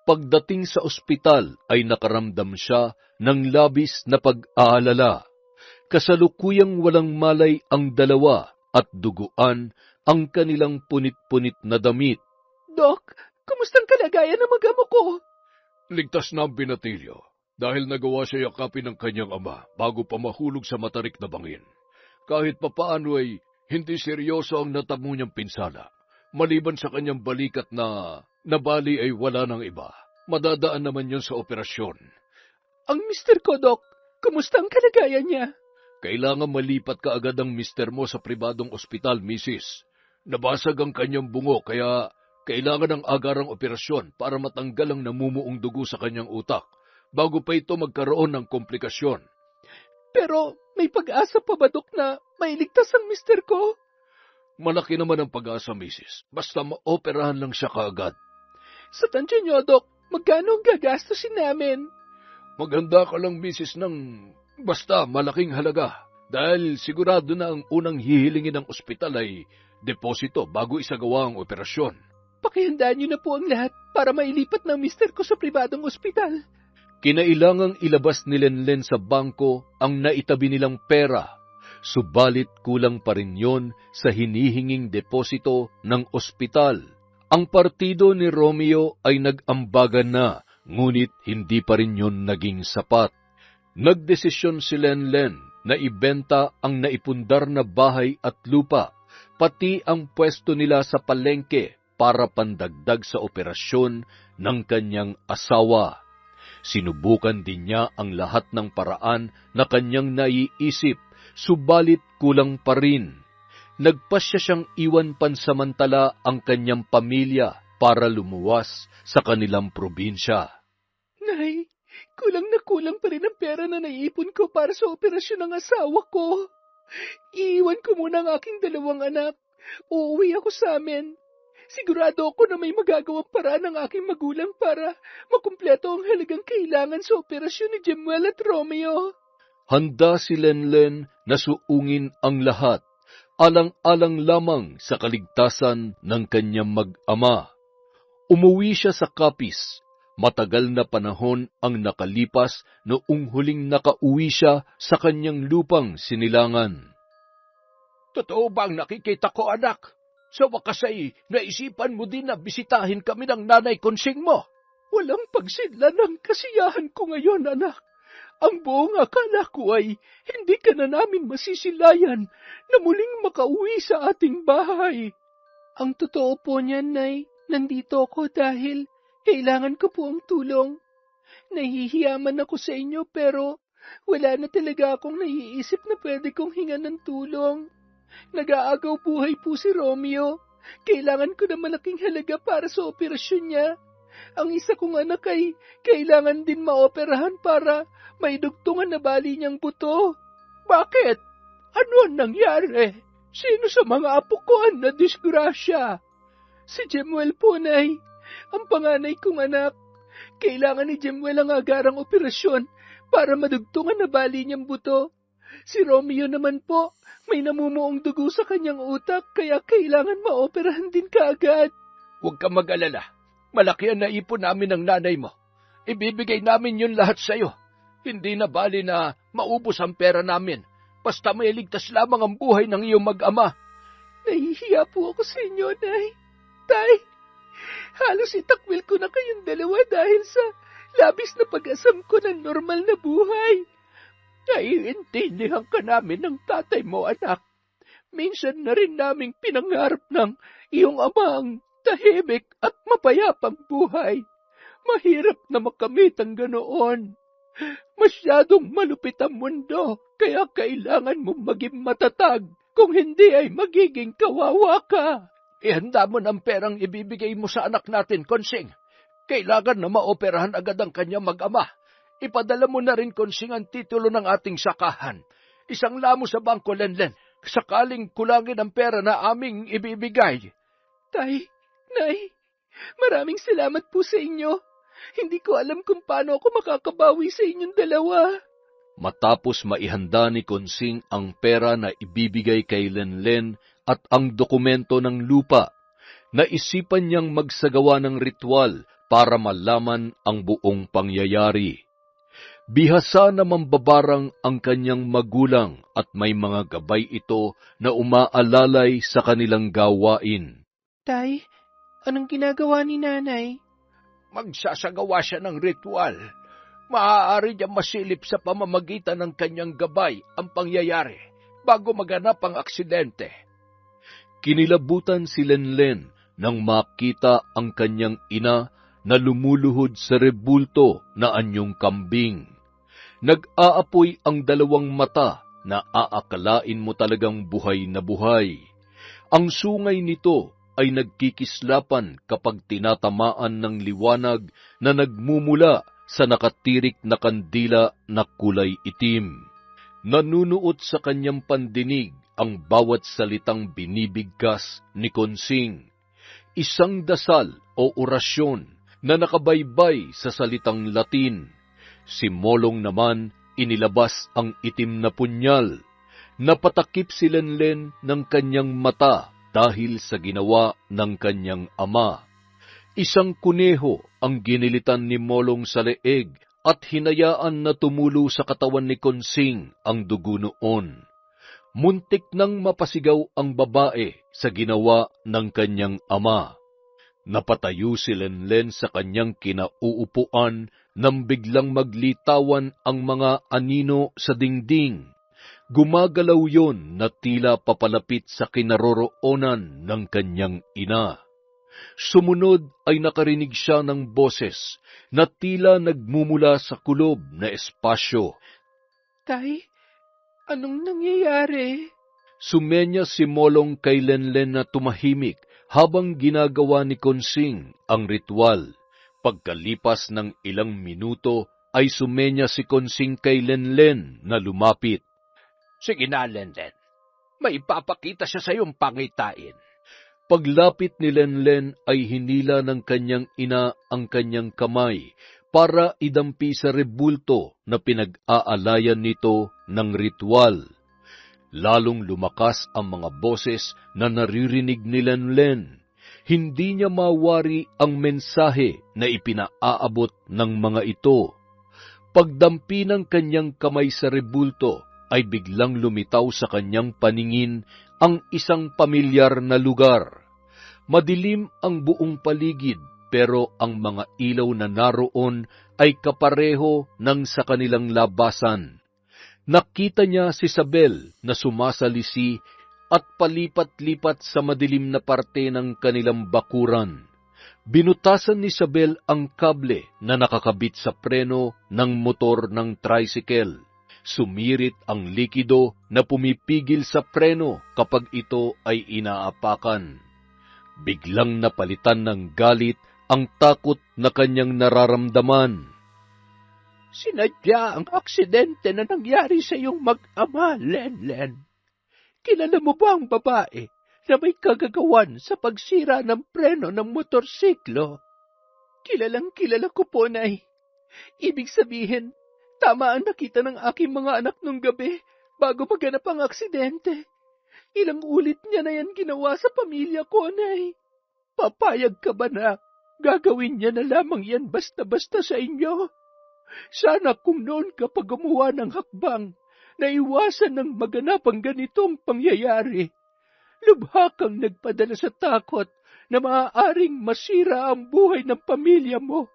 Speaker 2: Pagdating sa ospital ay nakaramdam siya ng labis na pag-aalala. Kasalukuyang walang malay ang dalawa at duguan ang kanilang punit-punit na damit.
Speaker 1: Dok, kumustang kalagayan ng mag-ama ko?
Speaker 3: Ligtas na ang binatilyo dahil nagawa siya yakapin ng kanyang ama bago pa mahulog sa matarik na bangin. Kahit papaano ay hindi seryoso ang natamo niyang pinsala. Maliban sa kanyang balikat na nabali ay wala ng iba. Madadaan naman yun sa operasyon.
Speaker 1: Ang mister ko, Dok, kumusta ang kalagayan niya?
Speaker 3: Kailangan malipat ka agad ang mister mo sa pribadong ospital, Mrs. Nabasag ang kanyang bungo kaya kailangan ng agarang operasyon para matanggal ang namumuong dugo sa kanyang utak bago pa ito magkaroon ng komplikasyon.
Speaker 1: Pero may pag-asa pa ba, Dok, na mailigtas ang mister ko?
Speaker 3: Malaki naman ang pag-asa, Mrs. Basta maoperahan lang siya kaagad.
Speaker 1: Sa tansya niyo, Dok, magkano ang gagastusin namin?
Speaker 3: Maghanda ka lang, Mrs. ng basta malaking halaga dahil sigurado na ang unang hihilingin ng ospital ay deposito bago isagawa ang operasyon.
Speaker 1: Pakihandaan niyo na po ang lahat para mailipat ng mister ko sa pribadong ospital.
Speaker 2: Kinailangang ilabas ni Lenlen sa bangko ang naitabi nilang pera. Subalit kulang pa rin yon sa hinihinging deposito ng ospital. Ang partido ni Romeo ay nag-ambagan na, ngunit hindi pa rin yon naging sapat. Nagdesisyon si Lenlen na ibenta ang naipundar na bahay at lupa, pati ang pwesto nila sa palengke para pandagdag sa operasyon ng kanyang asawa. Sinubukan din niya ang lahat ng paraan na kanyang naiisip, subalit kulang pa rin. Nagpasya siyang iwan pansamantala ang kanyang pamilya para lumuwas sa kanilang probinsya.
Speaker 1: Nay, kulang na kulang pa rin ang pera na naiipon ko para sa operasyon ng asawa ko. Iiwan ko muna ang aking 2 anak. Uuwi ako sa amin. Sigurado ako na may magagawang paraan ng aking magulang para makumpleto ang halagang kailangan sa operasyon ni Jemuel at Romeo.
Speaker 2: Handa si Lenlen na suungin ang lahat, alang-alang lamang sa kaligtasan ng kanyang mag-ama. Umuwi siya sa Capiz. Matagal na panahon ang nakalipas noong huling nakauwi siya sa kanyang lupang sinilangan.
Speaker 3: Totoo ba ang nakikita ko, anak? Sa wakas ay naisipan mo din na bisitahin kami ng nanay konsing mo.
Speaker 1: Walang pagsidla ng kasiyahan ko ngayon, anak. Ang buong akala ko ay hindi ka na namin masisilayan na muling makauwi sa ating bahay. Ang totoo po niyan, Nay, nandito ako dahil kailangan ko po ang tulong. Nahihiyaman ako sa inyo pero wala na talaga akong naiisip na pwede kong hingan ng tulong. Nag-aagaw buhay po si Romeo. Kailangan ko na malaking halaga para sa operasyon niya. Ang isa kong anak ay kailangan din maoperahan para maidugtungan na bali niyang buto. Bakit? Ano ang nangyari? Sino sa mga apo ko ang nadisgrasya? Si Jemuel po, Nay. Ang panganay kong anak. Kailangan ni Jemuel ang agarang operasyon para madugtungan na bali niyang buto. Si Romeo naman po, may namumuong dugo sa kanyang utak kaya kailangan maoperahan din kaagad.
Speaker 3: Huwag ka mag-alala. Malaki ang naipon namin ng nanay mo. Ibibigay namin yun lahat sa'yo. Hindi na bali na maubos ang pera namin. Basta may ligtas lamang ang buhay ng iyong mag-ama.
Speaker 1: Nahihiya po ako sa inyo, Nay. Tay, halos itakwil ko na kayong dalawa dahil sa labis na pag-asam ko ng normal na buhay. Naiintindihan ka namin ng tatay mo, anak. Minsan na rin naming pinangarap ng iyong ama ang tahimik at mapayapang buhay. Mahirap na makamit ang ganoon. Masyadong malupit ang mundo, kaya kailangan mong maging matatag. Kung hindi ay magiging kawawa ka.
Speaker 3: Ihanda mo ng perang ibibigay mo sa anak natin, Konsing. Kailangan na maoperahan agad ang kanyang mag-ama. Ipadala mo na rin, Konsing, ang titulo ng ating sakahan. Isang lamo sa bangko, Lenlen, sakaling kulangin ang pera na aming ibibigay.
Speaker 1: Tay, Nay, maraming salamat po sa inyo. Hindi ko alam kung paano ako makakabawi sa inyong dalawa.
Speaker 2: Matapos maihanda ni Konsing ang pera na ibibigay kay Lenlen at ang dokumento ng lupa, naisipan niyang magsagawa ng ritual para malaman ang buong pangyayari. Bihasa na mambabarang ang kanyang magulang at may mga gabay ito na umaalalay sa kanilang gawain.
Speaker 1: Tay, anong ginagawa ni Nanay?
Speaker 3: Magsasagawa siya ng ritual. Maaari niya masilip sa pamamagitan ng kanyang gabay ang pangyayari bago maganap ang aksidente.
Speaker 2: Kinilabutan si Lenlen nang makita ang kanyang ina na lumuluhod sa rebulto na anyong kambing. Nag-aapoy ang 2 mata na aakalain mo talagang buhay na buhay. Ang sungay nito ay nagkikislapan kapag tinatamaan ng liwanag na nagmumula sa nakatirik na kandila na kulay itim. Nanunuot sa kanyang pandinig ang bawat salitang binibigkas ni Konsing. Isang dasal o orasyon na nakabaybay sa salitang Latin. Si Molong naman inilabas ang itim na punyal. Napatakip si Lenlen ng kanyang mata dahil sa ginawa ng kanyang ama. Isang kuneho ang ginilitan ni Molong sa leeg at hinayaan na tumulo sa katawan ni Konsing ang dugo noon. Muntik nang mapasigaw ang babae sa ginawa ng kanyang ama. Napatayo si Lenlen sa kanyang kinauupuan nang biglang maglitawan ang mga anino sa dingding. Gumagalaw yon na tila papalapit sa kinaroroonan ng kanyang ina. Sumunod ay nakarinig siya ng boses na tila nagmumula sa kulob na espasyo.
Speaker 1: Tay, anong nangyayari?
Speaker 2: Sumenya si Molong kay Lenlen na tumahimik habang ginagawa ni Konsing ang ritual. Pagkalipas ng ilang minuto ay sumenya si Konsing kay Lenlen na lumapit.
Speaker 3: Sige na, Lenlen. May ipapakita siya sa iyong pangitain.
Speaker 2: Paglapit ni Lenlen ay hinila ng kanyang ina ang kanyang kamay para idampi sa rebulto na pinag-aalayan nito ng ritual. Lalong lumakas ang mga boses na naririnig ni Lenlen. Hindi niya mawari ang mensahe na ipinaaabot ng mga ito. Pagdampi ng kanyang kamay sa rebulto ay biglang lumitaw sa kanyang paningin ang isang pamilyar na lugar. Madilim ang buong paligid pero ang mga ilaw na naroon ay kapareho ng sa kanilang labasan. Nakita niya si Isabel na sumasalisi at palipat-lipat sa madilim na parte ng kanilang bakuran. Binutasan ni Isabel ang kable na nakakabit sa preno ng motor ng tricycle. Sumirit ang likido na pumipigil sa preno kapag ito ay inaapakan. Biglang napalitan ng galit ang takot na kanyang nararamdaman.
Speaker 3: Sinadya ang aksidente na nangyari sa iyong mag-ama, Lenlen. Kilala mo ba ang babae na may kagagawan sa pagsira ng preno ng motorsiklo?
Speaker 1: Kilala ko po, Nay. Ibig sabihin, tama ang nakita ng aking mga anak nung gabi bago maganap ang aksidente. Ilang ulit niya na yan ginawa sa pamilya ko, Nay. Papayag ka ba na gagawin niya na lamang yan basta-basta sa inyo? Sana kung noon ka pa gumawa ng hakbang na iwasan ng maganap ang ganitong pangyayari. Lubha kang nagpadala sa takot na maaaring masira ang buhay ng pamilya mo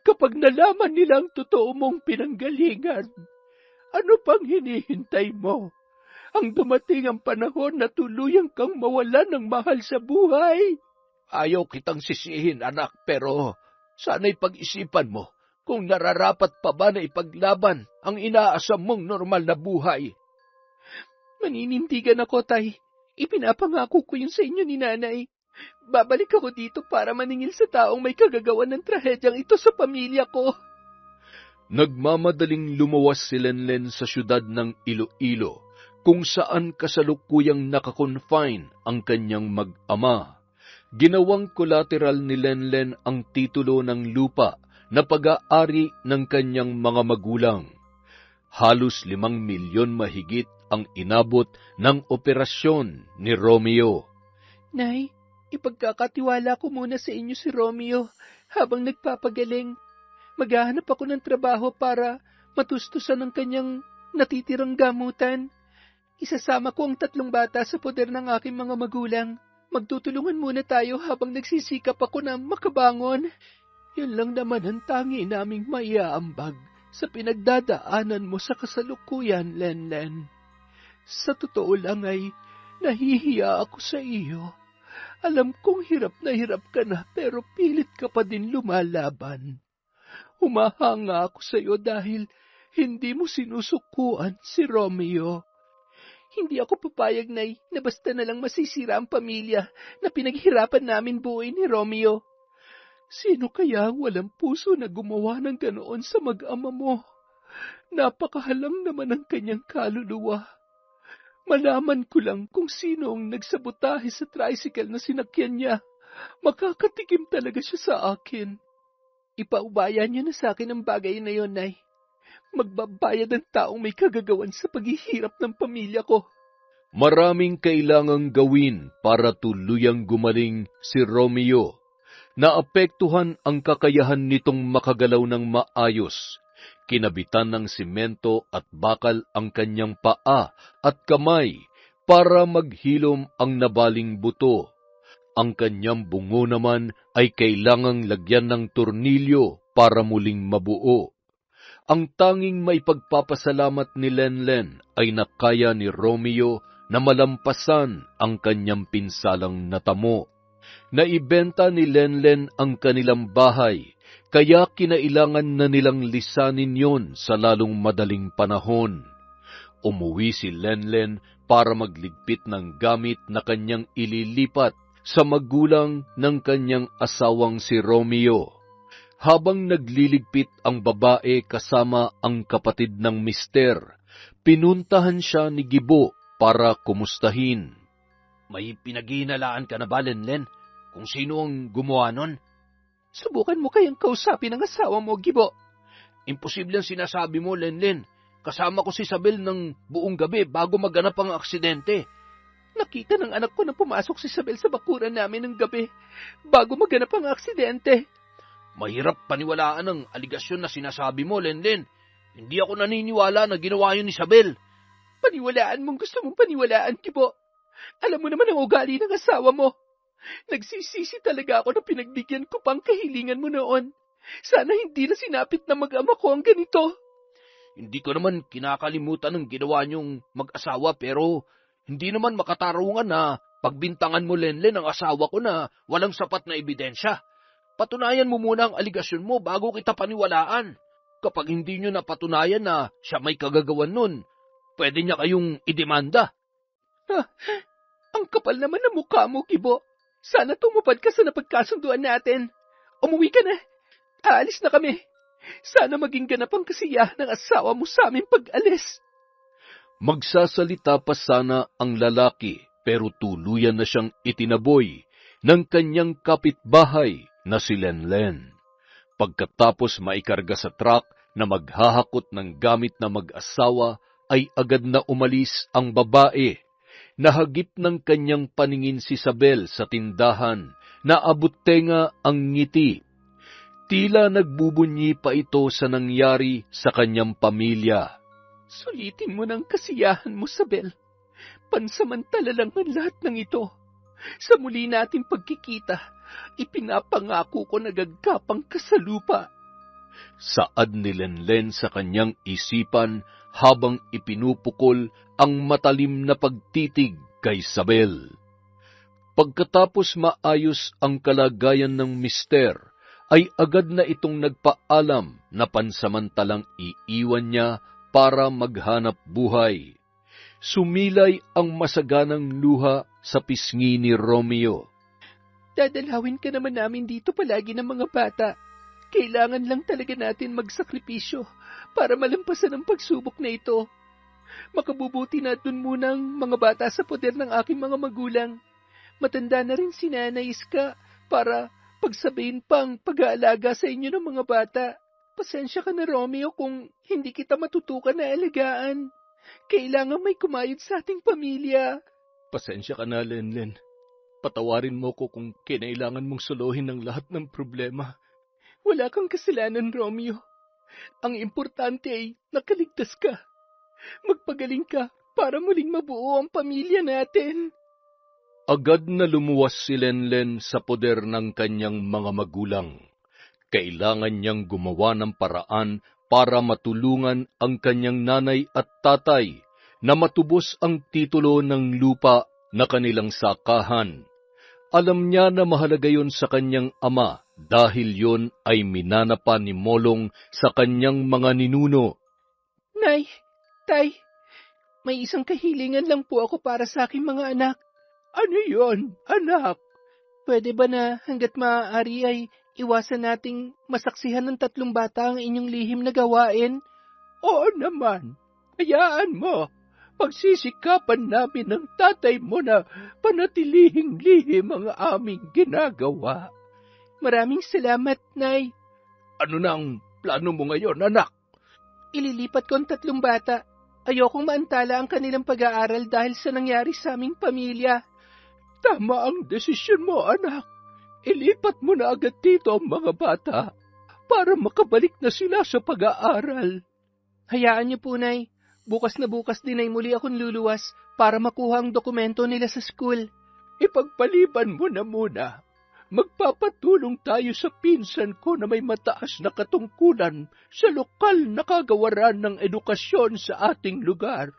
Speaker 1: kapag nalaman nila ang totoo mong pinanggalingan. Ano pang hinihintay mo? Ang dumating ang panahon na tuluyang kang mawalan ng mahal sa buhay.
Speaker 3: Ayaw kitang sisihin, anak, pero sana'y pag-isipan mo kung nararapat pa ba na ipaglaban ang inaasam mong normal na buhay.
Speaker 1: Maninindigan ako, Tay. Ipinapangako ko yun sa inyo ni Nanay. Babalik ako dito para maningil sa taong may kagagawan ng trahedyang ito sa pamilya ko.
Speaker 2: Nagmamadaling lumawas si Lenlen sa syudad ng Iloilo, kung saan kasalukuyang nakakonfine ang kanyang mag-ama. Ginawang collateral ni Lenlen ang titulo ng lupa na pag-aari ng kanyang mga magulang. Halos 5 milyon mahigit ang inabot ng operasyon ni Romeo.
Speaker 1: Nay, ipagkakatiwala ko muna sa inyo si Romeo habang nagpapagaling. Maghahanap ako ng trabaho para matustusan ang kanyang natitirang gamutan. Isasama ko ang 3 bata sa poder ng aking mga magulang. Magtutulungan muna tayo habang nagsisikap ako na makabangon.
Speaker 3: Yan lang naman ang tangi naming maiaambag sa pinagdadaanan mo sa kasalukuyan, Lenlen. Sa totoo lang ay nahihiya ako sa iyo. Alam kong hirap ka na pero pilit ka pa din lumalaban. Humahanga ako sa iyo dahil hindi mo sinusukuan si Romeo.
Speaker 1: Hindi ako papayag, Nay, na basta na lang masisira ang pamilya na pinaghirapan namin buuin ni Romeo.
Speaker 3: Sino kaya ang walang puso na gumawa ng ganoon sa mag-ama mo? Napakahalang naman ang kanyang kaluluwa. Malaman ko lang kung sino ang nagsabotahe sa tricycle na sinakyan niya. Makakatikim talaga siya sa akin.
Speaker 1: Ipaubaya niyo na sa akin ang bagay na yon, Nay. Magbabayad ang taong may kagagawan sa paghihirap ng pamilya ko.
Speaker 2: Maraming kailangang gawin para tuluyang gumaling si Romeo. Naapektuhan ang kakayahan nitong makagalaw ng maayos. Kinabitan ng simento at bakal ang kanyang paa at kamay para maghilom ang nabaling buto. Ang kanyang bungo naman ay kailangang lagyan ng tornilyo para muling mabuo. Ang tanging may pagpapasalamat ni Lenlen ay nakaya ni Romeo na malampasan ang kanyang pinsalang natamo. Naibenta ni Lenlen ang kanilang bahay, kaya kinailangan na nilang lisanin yon sa lalong madaling panahon. Umuwi si Lenlen para magligpit ng gamit na kanyang ililipat sa magulang ng kanyang asawang si Romeo. Habang nagliligpit ang babae kasama ang kapatid ng mister, pinuntahan siya ni Gibo para kumustahin.
Speaker 3: May pinaghihinalaan ka na ba, Lenlen? Kung sino ang gumawa nun?
Speaker 1: Subukan mo kayang kausapin ang asawa mo, Gibo.
Speaker 3: Imposible ang sinasabi mo, Lenlen. Kasama ko si Isabel ng buong gabi bago maganap ang aksidente.
Speaker 1: Nakita ng anak ko na pumasok si Isabel sa bakuran namin ng gabi bago maganap ang aksidente.
Speaker 3: Mahirap paniwalaan ang aligasyon na sinasabi mo, Lenlen. Hindi ako naniniwala na ginawa yun ni Isabel.
Speaker 1: Paniwalaan mong gusto mong paniwalaan, Gibo. Alam mo naman ang ugali ng asawa mo. Nagsisisi talaga ako na pinagbigyan ko pang kahilingan mo noon. Sana hindi na sinapit na mag-ama ko ang ganito.
Speaker 3: Hindi ko naman kinakalimutan ang ginawa niyong mag-asawa pero hindi naman makatarungan na pagbintangan mo, Lenlen, ang asawa ko na walang sapat na ebidensya. Patunayan mo muna ang aligasyon mo bago kita paniwalaan. Kapag hindi nyo napatunayan na siya may kagagawan nun, pwede niya kayong idemanda.
Speaker 1: Ang kapal naman ng mukha mo, Gibo. Sana tumupad ka sa napagkasunduan natin. Umuwi ka na. Aalis na kami. Sana maging ganap ang kasiyahan ng asawa mo sa aming pag-alis.
Speaker 2: Magsasalita pa sana ang lalaki, pero tuluyan na siyang itinaboy ng kanyang kapitbahay na si Lenlen. Pagkatapos maikarga sa truck na maghahakot ng gamit na mag-asawa, ay agad na umalis ang babae. Nahagip ng kanyang paningin si Isabel sa tindahan, na abot tenga ang ngiti. Tila nagbubunyi pa ito sa nangyari sa kanyang pamilya.
Speaker 1: Sulitin mo ng kasiyahan mo, Isabel. Pansamantala lang ang lahat ng ito. Sa muli nating pagkikita, ipinapangako ko na gagapang ka sa lupa.
Speaker 2: Saad ni Lenlen sa kanyang isipan habang ipinupukol ang matalim na pagtitig kay Isabel. Pagkatapos maayos ang kalagayan ng mister, ay agad na itong nagpaalam na pansamantalang iiwan niya para maghanap buhay. Sumilay ang masaganang luha sa pisngi ni Romeo.
Speaker 1: Dadalawin ka naman namin dito palagi ng mga bata. Kailangan lang talaga natin magsakripisyo para malampasan ang pagsubok na ito. Makabubuti na dun munang mga bata sa poder ng aking mga magulang. Matanda na rin si Nanay Iska para pagsabihin pang pag-aalaga sa inyo ng mga bata. Pasensya ka na, Romeo, kung hindi kita matutukan na alagaan. Kailangan may kumayod sa ating pamilya.
Speaker 2: Pasensya ka na, Lenlen. Patawarin mo ko kung kinailangan mong suluhin ang lahat ng problema.
Speaker 1: Wala kang kasalanan, Romeo. Ang importante ay nakaligtas ka. Magpagaling ka para muling mabuo ang pamilya natin.
Speaker 2: Agad na lumuwas si Lenlen sa poder ng kanyang mga magulang. Kailangan niyang gumawa ng paraan para matulungan ang kanyang nanay at tatay na matubos ang titulo ng lupa na kanilang sakahan. Alam niya na mahalaga yon sa kanyang ama dahil yon ay minanapa ni Molong sa kanyang mga ninuno.
Speaker 1: Nay, Tay, may isang kahilingan lang po ako para sa aking mga anak.
Speaker 3: Ano yon, anak?
Speaker 1: Pwede ba na hanggat maaari ay iwasan nating masaksihan ng 3 bata ang inyong lihim na gawain?
Speaker 3: Oo naman. Hayaan mo. Pagsisikapan namin ng tatay mo na panatilihing lihim ang aming ginagawa.
Speaker 1: Maraming salamat, Nay.
Speaker 3: Ano na ang plano mo ngayon, anak?
Speaker 1: Ililipat ko ang 3 bata. Ayokong maantala ang kanilang pag-aaral dahil sa nangyari sa aming pamilya.
Speaker 3: Tama ang desisyon mo, anak. Ilipat mo na agad dito ang mga bata para makabalik na sila sa pag-aaral.
Speaker 1: Hayaan niyo po, Nay. Bukas na bukas din ay muli akong luluwas para makuha ang dokumento nila sa school. Ipagpaliban mo na muna. Magpapatulong tayo sa pinsan ko na may mataas na katungkulan sa lokal na kagawaran ng edukasyon sa ating lugar.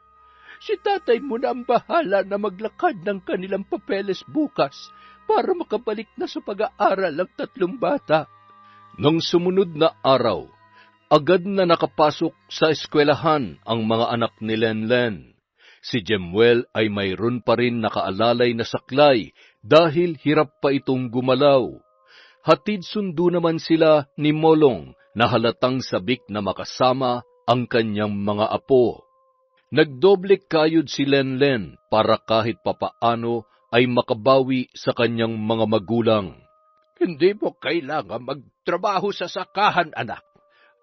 Speaker 1: Si tatay mo na ang bahala na maglakad ng kanilang papeles bukas para makabalik na sa pag-aaral ang 3 bata.
Speaker 2: Nang sumunod na araw, agad na nakapasok sa eskwelahan ang mga anak ni Lenlen. Si Jemuel ay mayroon pa rin nakaalalay na saklay dahil hirap pa itong gumalaw. Hatid sundo naman sila ni Molong na halatang sabik na makasama ang kanyang mga apo. Nagdoble kayod si Lenlen para kahit papaano ay makabawi sa kanyang mga magulang.
Speaker 3: Hindi mo kailangan magtrabaho sa sakahan, anak.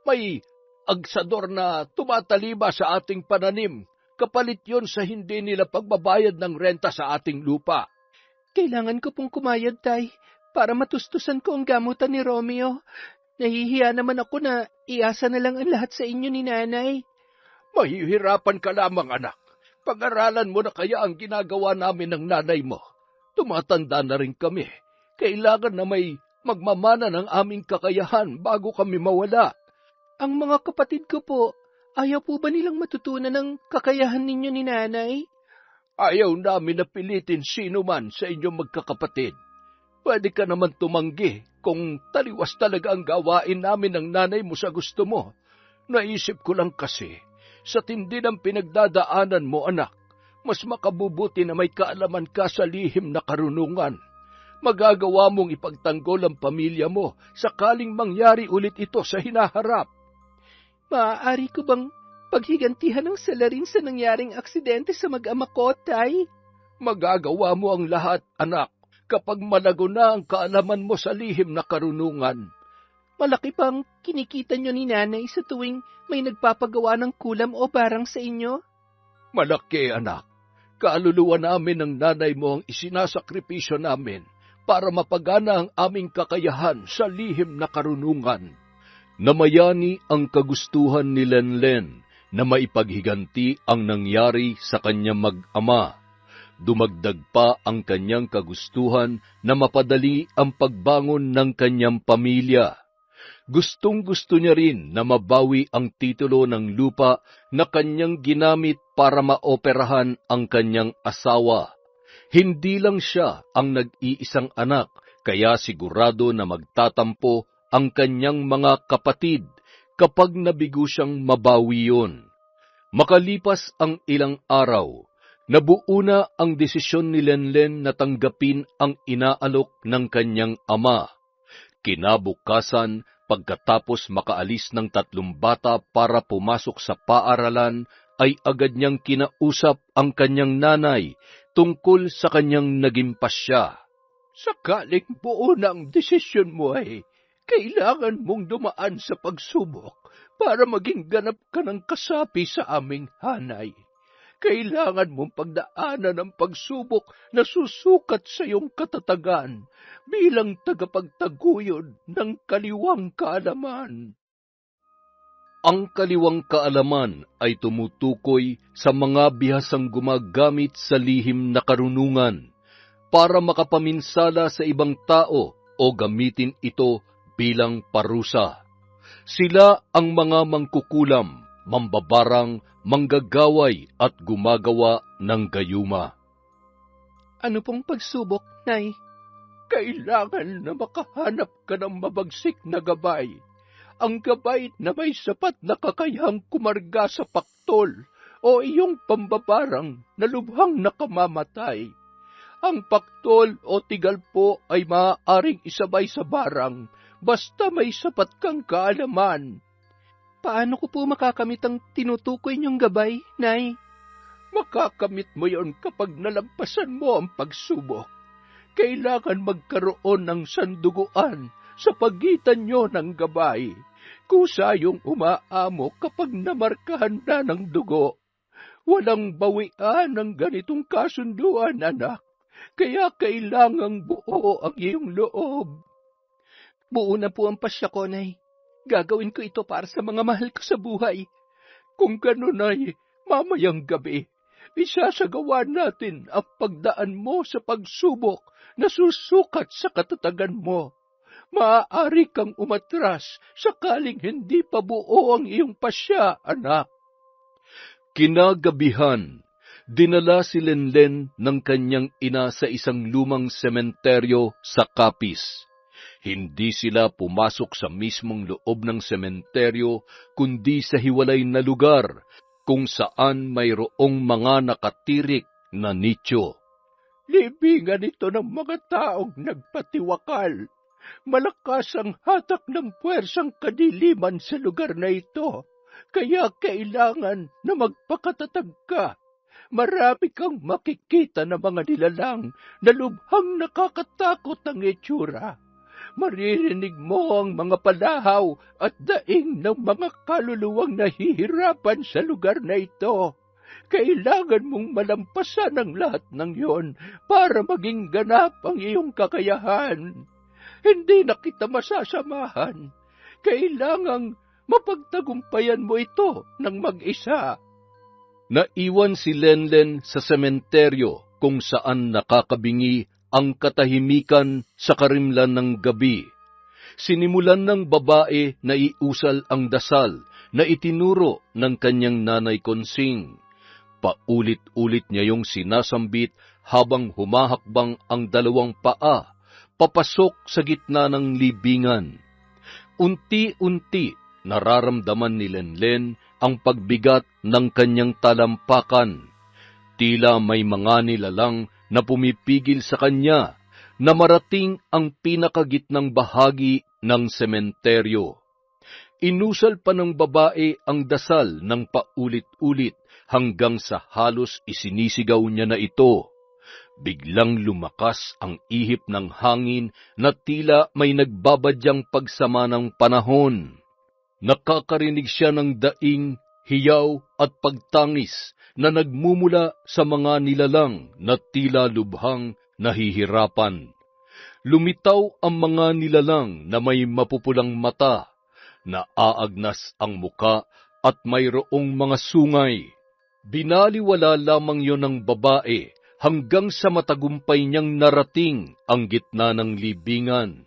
Speaker 3: May agsador na tumataliba sa ating pananim. Kapalit yon sa hindi nila pagbabayad ng renta sa ating lupa.
Speaker 1: Kailangan ko pong kumayad, tay, para matustusan ko ang gamutan ni Romeo. Nahihiya naman ako na iasa na lang ang lahat sa inyo ni nanay.
Speaker 3: Mahihirapan ka lamang, anak. Pag-aralan mo na kaya ang ginagawa namin ng nanay mo. Tumatanda na rin kami. Kailangan na may magmamana ng aming kakayahan bago kami mawala.
Speaker 1: Ang mga kapatid ko po, ayaw po ba nilang matutunan ng kakayahan ninyo ni nanay?
Speaker 3: Ayaw namin na pilitin sino man sa inyong magkakapatid. Pwede ka naman tumanggi kung taliwas talaga ang gawain namin ng nanay mo sa gusto mo. Naisip ko lang kasi, sa tindi ng pinagdadaanan mo, anak, mas makabubuti na may kaalaman ka sa lihim na karunungan. Magagawa mong ipagtanggol ang pamilya mo sakaling mangyari ulit ito sa hinaharap.
Speaker 1: Maaari ko bang paghigantihan ng salarin sa nangyaring aksidente sa mag-ama ko, tay?
Speaker 3: Magagawa mo ang lahat, anak, kapag malago na ang kaalaman mo sa lihim na karunungan.
Speaker 1: Malaki pang kinikita nyo ni nanay sa tuwing may nagpapagawa ng kulam o barang sa inyo?
Speaker 3: Malaki, anak. Kaluluwa namin ng nanay mo ang isinasakripisyo namin para mapagana ang aming kakayahan sa lihim na karunungan.
Speaker 2: Namayani ang kagustuhan ni Lenlen na maipaghiganti ang nangyari sa kanyang mag-ama. Dumagdag pa ang kanyang kagustuhan na mapadali ang pagbangon ng kanyang pamilya. Gustong-gusto niya rin na mabawi ang titulo ng lupa na kanyang ginamit para maoperahan ang kanyang asawa. Hindi lang siya ang nag-iisang anak, kaya sigurado na magtatampo ang kanyang mga kapatid kapag nabigo siyang mabawi yun. Makalipas ang ilang araw, nabuo na ang desisyon ni Lenlen na tanggapin ang inaalok ng kanyang ama. Kinabukasan, pagkatapos makaalis ng 3 bata para pumasok sa paaralan, ay agad niyang kinausap ang kanyang nanay tungkol sa kanyang naging pasya.
Speaker 3: Sakaling buo na ang desisyon mo ay kailangan mong dumaan sa pagsubok para maging ganap ka ng kasapi sa aming hanay. Kailangan mong pagdaanan ang pagsubok na susukat sa iyong katatagan bilang tagapagtaguyod ng kaliwang kaalaman.
Speaker 2: Ang kaliwang kaalaman ay tumutukoy sa mga bihasang gumagamit sa lihim na karunungan para makapaminsala sa ibang tao o gamitin ito bilang parusa. Sila ang mga mangkukulam, mambabarang, manggagaway at gumagawa ng gayuma.
Speaker 1: Ano pong pagsubok, nay?
Speaker 3: Kailangan na makahanap ka ng mabagsik na gabay. Ang gabay na may sapat na kakayahang kumarga sa paktol o iyong pambabarang na lubhang nakamamatay. Ang paktol o tigalpo ay maaaring isabay sa barang basta may sapat kang kaalaman.
Speaker 1: Paano ko po makakamit ang tinutukoy niyong gabay, nay?
Speaker 3: Makakamit mo yon kapag nalampasan mo ang pagsubok. Kailangan magkaroon ng sanduguan sa pagitan nyo ng gabay. Kusa yung umaamo kapag namarkahan na ng dugo. Walang bawian ng ganitong kasunduan, anak. Kaya kailangang buo ang iyong loob.
Speaker 1: Buo na po ang pasya ko, nay. Gagawin ko ito para sa mga mahal ko sa buhay.
Speaker 3: Kung ganun ay,
Speaker 1: Mamayang gabi, isasagawa natin ang pagdaan mo sa pagsubok na susukat sa katatagan mo. Maaari kang umatras sakaling hindi pa buo ang iyong pasya, anak.
Speaker 2: Kinagabihan, dinala si Lenlen ng kanyang ina sa isang lumang sementeryo sa Capiz. Hindi sila pumasok sa mismong loob ng sementeryo, kundi sa hiwalay na lugar kung saan mayroong mga nakatirik na nicho.
Speaker 1: Libingan ito ng mga taong nagpatiwakal. Malakas ang hatak ng puwersang kadiliman sa lugar na ito, kaya kailangan na magpakatatag ka. Marami kang makikita na mga nilalang na lubhang nakakatakot ang itsura. Maririnig mo ang mga palahaw at daing ng mga kaluluwang nahihirapan sa lugar na ito. Kailangan mong malampasan ang lahat ng iyon para maging ganap ang iyong kakayahan. Hindi na kita masasamahan. Kailangang mapagtagumpayan mo ito ng mag-isa.
Speaker 2: Naiwan si Lenlen sa sementeryo kung saan nakakabingi ang katahimikan sa karimlan ng gabi. Sinimulan ng babae na iusal ang dasal na itinuro ng kanyang nanay Konsing. Paulit-ulit niya yung sinasambit habang humahakbang ang dalawang paa papasok sa gitna ng libingan. Unti-unti nararamdaman ni Lenlen ang pagbigat ng kanyang talampakan. Tila may mga nilalang na pumipigil sa kanya na marating ang pinakagitnang bahagi ng sementeryo. Inusal pa ng babae ang dasal ng paulit-ulit hanggang sa halos isinisigaw niya na ito. Biglang lumakas ang ihip ng hangin na tila may nagbabadyang pagsama ng panahon. Nakakarinig siya ng daing, hiyaw at pagtangis na nagmumula sa mga nilalang na tila lubhang nahihirapan. Lumitaw ang mga nilalang na may mapupulang mata, naaagnas ang muka at mayroong mga sungay. Binaliwala lamang yon ng babae hanggang sa matagumpay niyang narating ang gitna ng libingan.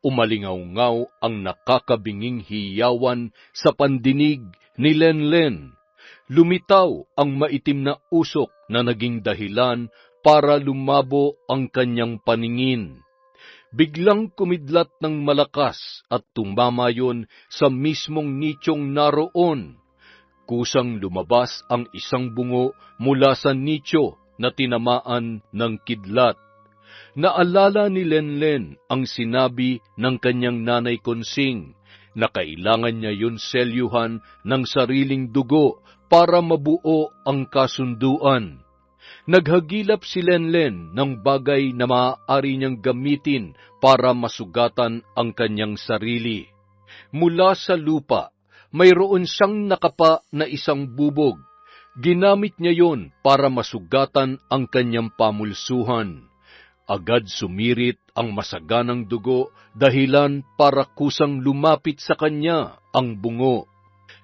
Speaker 2: Umalingaw-ngaw ang nakakabinging hiyawan sa pandinig ni Lenlen. Lumitaw ang maitim na usok na naging dahilan para lumabo ang kanyang paningin. Biglang kumidlat ng malakas at tumama yon sa mismong nichong naroon. Kusang lumabas ang isang bungo mula sa nicho na tinamaan ng kidlat. Naalala ni Lenlen ang sinabi ng kanyang nanay Konsing na kailangan niya yun selyuhan ng sariling dugo para mabuo ang kasunduan. Naghagilap si Lenlen ng bagay na maaari niyang gamitin para masugatan ang kanyang sarili. Mula sa lupa, mayroon siyang nakapa na isang bubog. Ginamit niya yon para masugatan ang kanyang pamulsuhan. Agad sumirit ang masaganang dugo dahilan para kusang lumapit sa kanya ang bungo.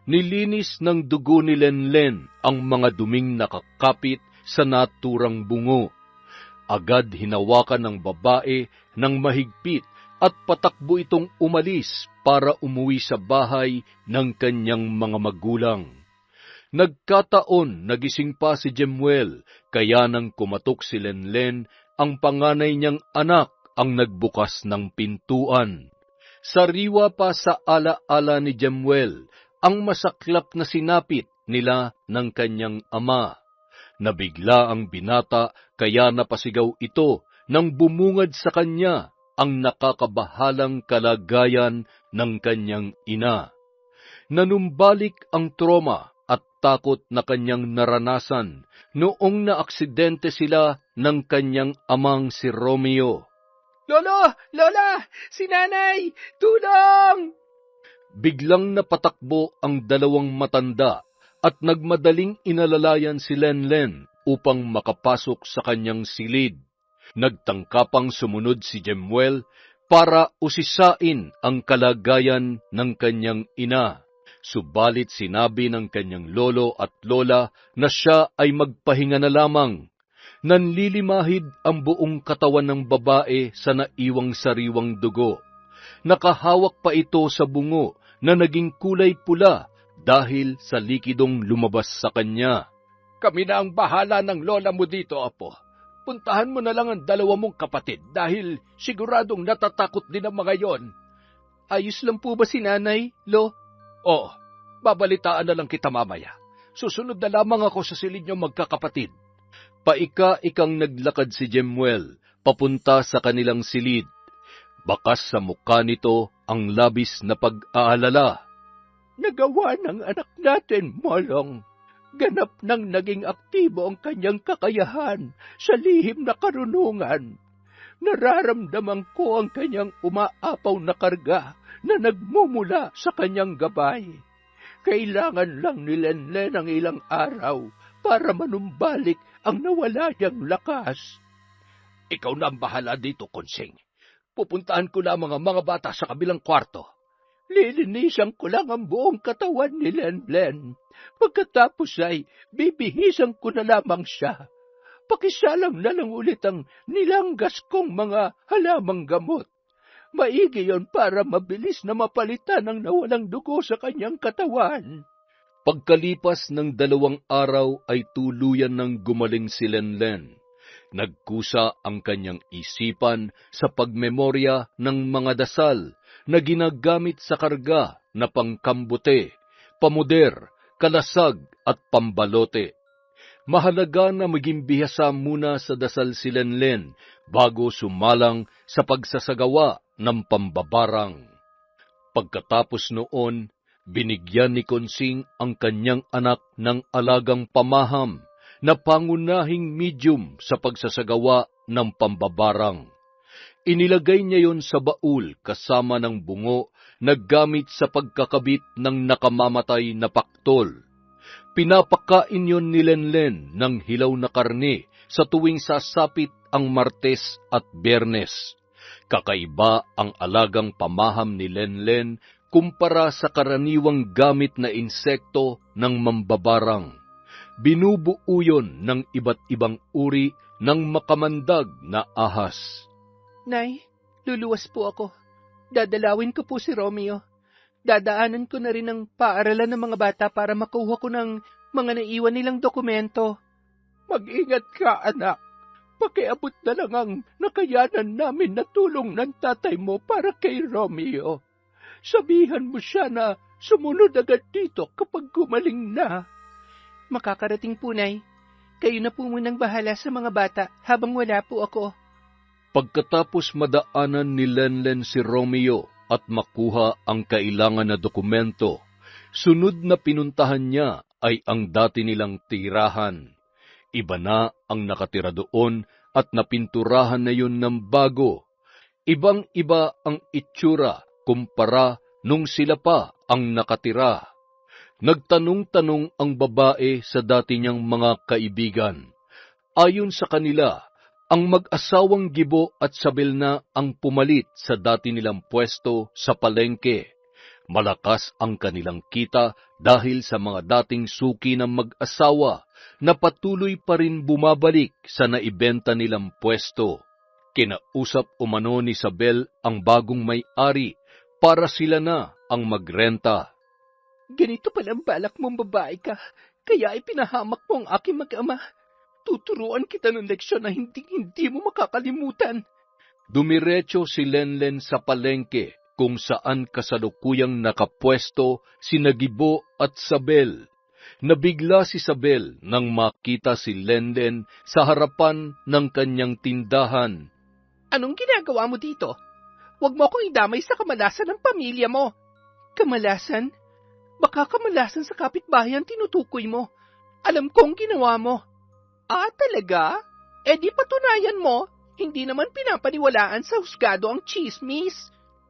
Speaker 2: Nilinis ng dugo ni Lenlen ang mga duming nakakapit sa naturang bungo. Agad hinawakan ng babae ng mahigpit at patakbo itong umalis para umuwi sa bahay ng kanyang mga magulang. Nagkataon nagising pa si Jemuel, kaya nang kumatok si Lenlen, ang panganay niyang anak ang nagbukas ng pintuan. Sariwa pa sa ala-ala ni Jemuel ang masaklap na sinapit nila ng kanyang ama. Nabigla ang binata kaya napasigaw ito nang bumungad sa kanya ang nakakabahalang kalagayan ng kanyang ina. Nanumbalik ang trauma at takot na kanyang naranasan noong naaksidente sila ng kanyang amang si Romeo.
Speaker 1: Lolo! Lola! Si nanay! Tulong!
Speaker 2: Biglang napatakbo ang dalawang matanda at nagmadaling inalalayan si Lenlen upang makapasok sa kanyang silid. Nagtangkapang sumunod si Jemuel para usisain ang kalagayan ng kanyang ina. Subalit sinabi ng kanyang lolo at lola na siya ay magpahinga na lamang. Nanlilimahid ang buong katawan ng babae sa naiwang sariwang dugo. Nakahawak pa ito sa bungo na naging kulay pula dahil sa likidong lumabas sa kanya.
Speaker 3: Kami na ang bahala ng lola mo dito, Apo. Puntahan mo na lang ang dalawa mong kapatid dahil siguradong natatakot din ang mga yon.
Speaker 1: Ayos lang po ba si nanay, Lo?
Speaker 3: Oo, babalitaan na lang kita mamaya. Susunod na lamang ako sa silid niyong magkakapatid.
Speaker 2: Paika-ikang naglakad si Jemuel papunta sa kanilang silid. Bakas sa mukha nito ang labis na pag-aalala.
Speaker 1: Nagawa ng anak natin, Molong. Ganap nang naging aktibo ang kanyang kakayahan sa lihim na karunungan. Nararamdaman ko ang kanyang umaapaw na karga na nagmumula sa kanyang gabay. Kailangan lang ni Lenlen ng ilang araw para manumbalik ang nawala niyang lakas.
Speaker 3: Ikaw na ang bahala dito, Konsing. Pupuntahan ko lamang ang mga bata sa kabilang kwarto.
Speaker 1: Lilinisan ko lang ang buong katawan ni Lenlen. Pagkatapos ay bibihisan ko na lamang siya. Pakisalang na lang ulit ang nilanggas kong mga halamang gamot. Maigi yon para mabilis na mapalitan ang nawalang dugo sa kanyang katawan.
Speaker 2: Pagkalipas ng 2 araw ay tuluyan ng gumaling si Lenlen. Nagkusa ang kanyang isipan sa pagmemorya ng mga dasal na ginagamit sa karga na pangkambute, pamuder, kalasag at pambalote. Mahalaga na maging bihasa muna sa dasal si Lenlen bago sumalang sa pagsasagawa ng pambabarang. Pagkatapos noon, binigyan ni Konsing ang kanyang anak ng alagang pamaham na pangunahing medium sa pagsasagawa ng pambabarang. Inilagay niya yon sa baul kasama ng bungo na gamit sa pagkakabit ng nakamamatay na paktol. Pinapakain yon ni Lenlen ng hilaw na karne sa tuwing sasapit ang Martes at Biyernes. Kakaiba ang alagang pamaham ni Lenlen kumpara sa karaniwang gamit na insekto ng mambabarang. Binubuo yon ng iba't ibang uri ng makamandag na ahas.
Speaker 1: Nay, luluwas po ako. Dadalawin ko po si Romeo. Dadaanan ko na rin ang paaralan ng mga bata para makuha ko ng mga naiwan nilang dokumento. Mag-ingat ka, anak. Pakiabot na lang ang nakayanan namin na tulong ng tatay mo para kay Romeo. Sabihan mo siya na sumunod agad dito kapag gumaling na. Makakarating po, Nay. Kayo na po munang bahala sa mga bata habang wala po ako.
Speaker 2: Pagkatapos madaanan ni Lenlen si Romeo at makuha ang kailangan na dokumento, sunod na pinuntahan niya ay ang dati nilang tirahan. Iba na ang nakatira doon at napinturahan na yun ng bago. Ibang-iba ang itsura kumpara nung sila pa ang nakatira. Nagtanong-tanong ang babae sa dati niyang mga kaibigan. Ayon sa kanila, ang mag-asawang Gibo at Sabel na ang pumalit sa dati nilang pwesto sa palengke. Malakas ang kanilang kita dahil sa mga dating suki ng mag-asawa na patuloy pa rin bumabalik sa naibenta nilang pwesto. Kinausap umano ni Sabel ang bagong may-ari para sila na ang magrenta.
Speaker 1: Ganito palang balak mong babae ka, kaya ipinahamak mo ang aking mag-ama. Tuturuan kita ng leksyon na hindi mo makakalimutan.
Speaker 2: Dumiretso si Lenlen sa palengke kung saan kasalukuyang nakapwesto sina Gibo at Sabel. Nabigla si Sabel nang makita si Lenlen sa harapan ng kanyang tindahan.
Speaker 1: Anong ginagawa mo dito? Huwag mo akong idamay sa kamalasan ng pamilya mo. Kamalasan? Baka kamalasan sa kapitbahay ang tinutukoy mo. Alam kong ginawa mo. Ah, talaga? Eh di patunayan mo. Hindi naman pinapaniwalaan sa husgado ang chismis.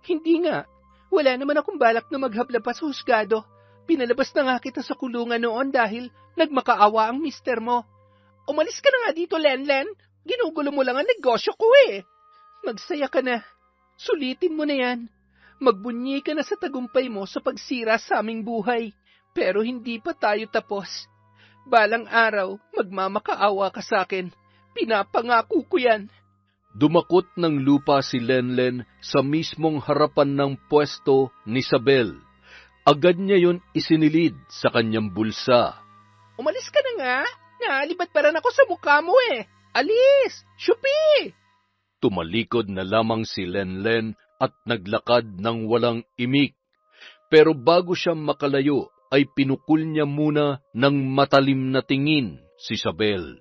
Speaker 1: Hindi nga. Wala naman akong balak na maghabla pa sa husgado. Pinalabas na nga kita sa kulungan noon dahil nagmakaawa ang mister mo. Umalis ka na nga dito, Lenlen. Ginugulo mo lang ang negosyo ko eh. Magsaya ka na. Sulitin mo na yan. Magbunyi ka na sa tagumpay mo sa pagsira sa aming buhay, pero hindi pa tayo tapos. Balang araw, magmamakaawa ka sa akin. Pinapangako ko yan.
Speaker 2: Dumakot ng lupa si Lenlen sa mismong harapan ng pwesto ni Isabel. Agad niya yon isinilid sa kanyang bulsa.
Speaker 1: Umalis ka na nga. Naalibad pa rin ako sa mukha mo eh. Alis! Shupi!
Speaker 2: Tumalikod na lamang si Lenlen at naglakad ng walang imik. Pero bago siya makalayo, ay pinukul niya muna ng matalim na tingin si Isabel.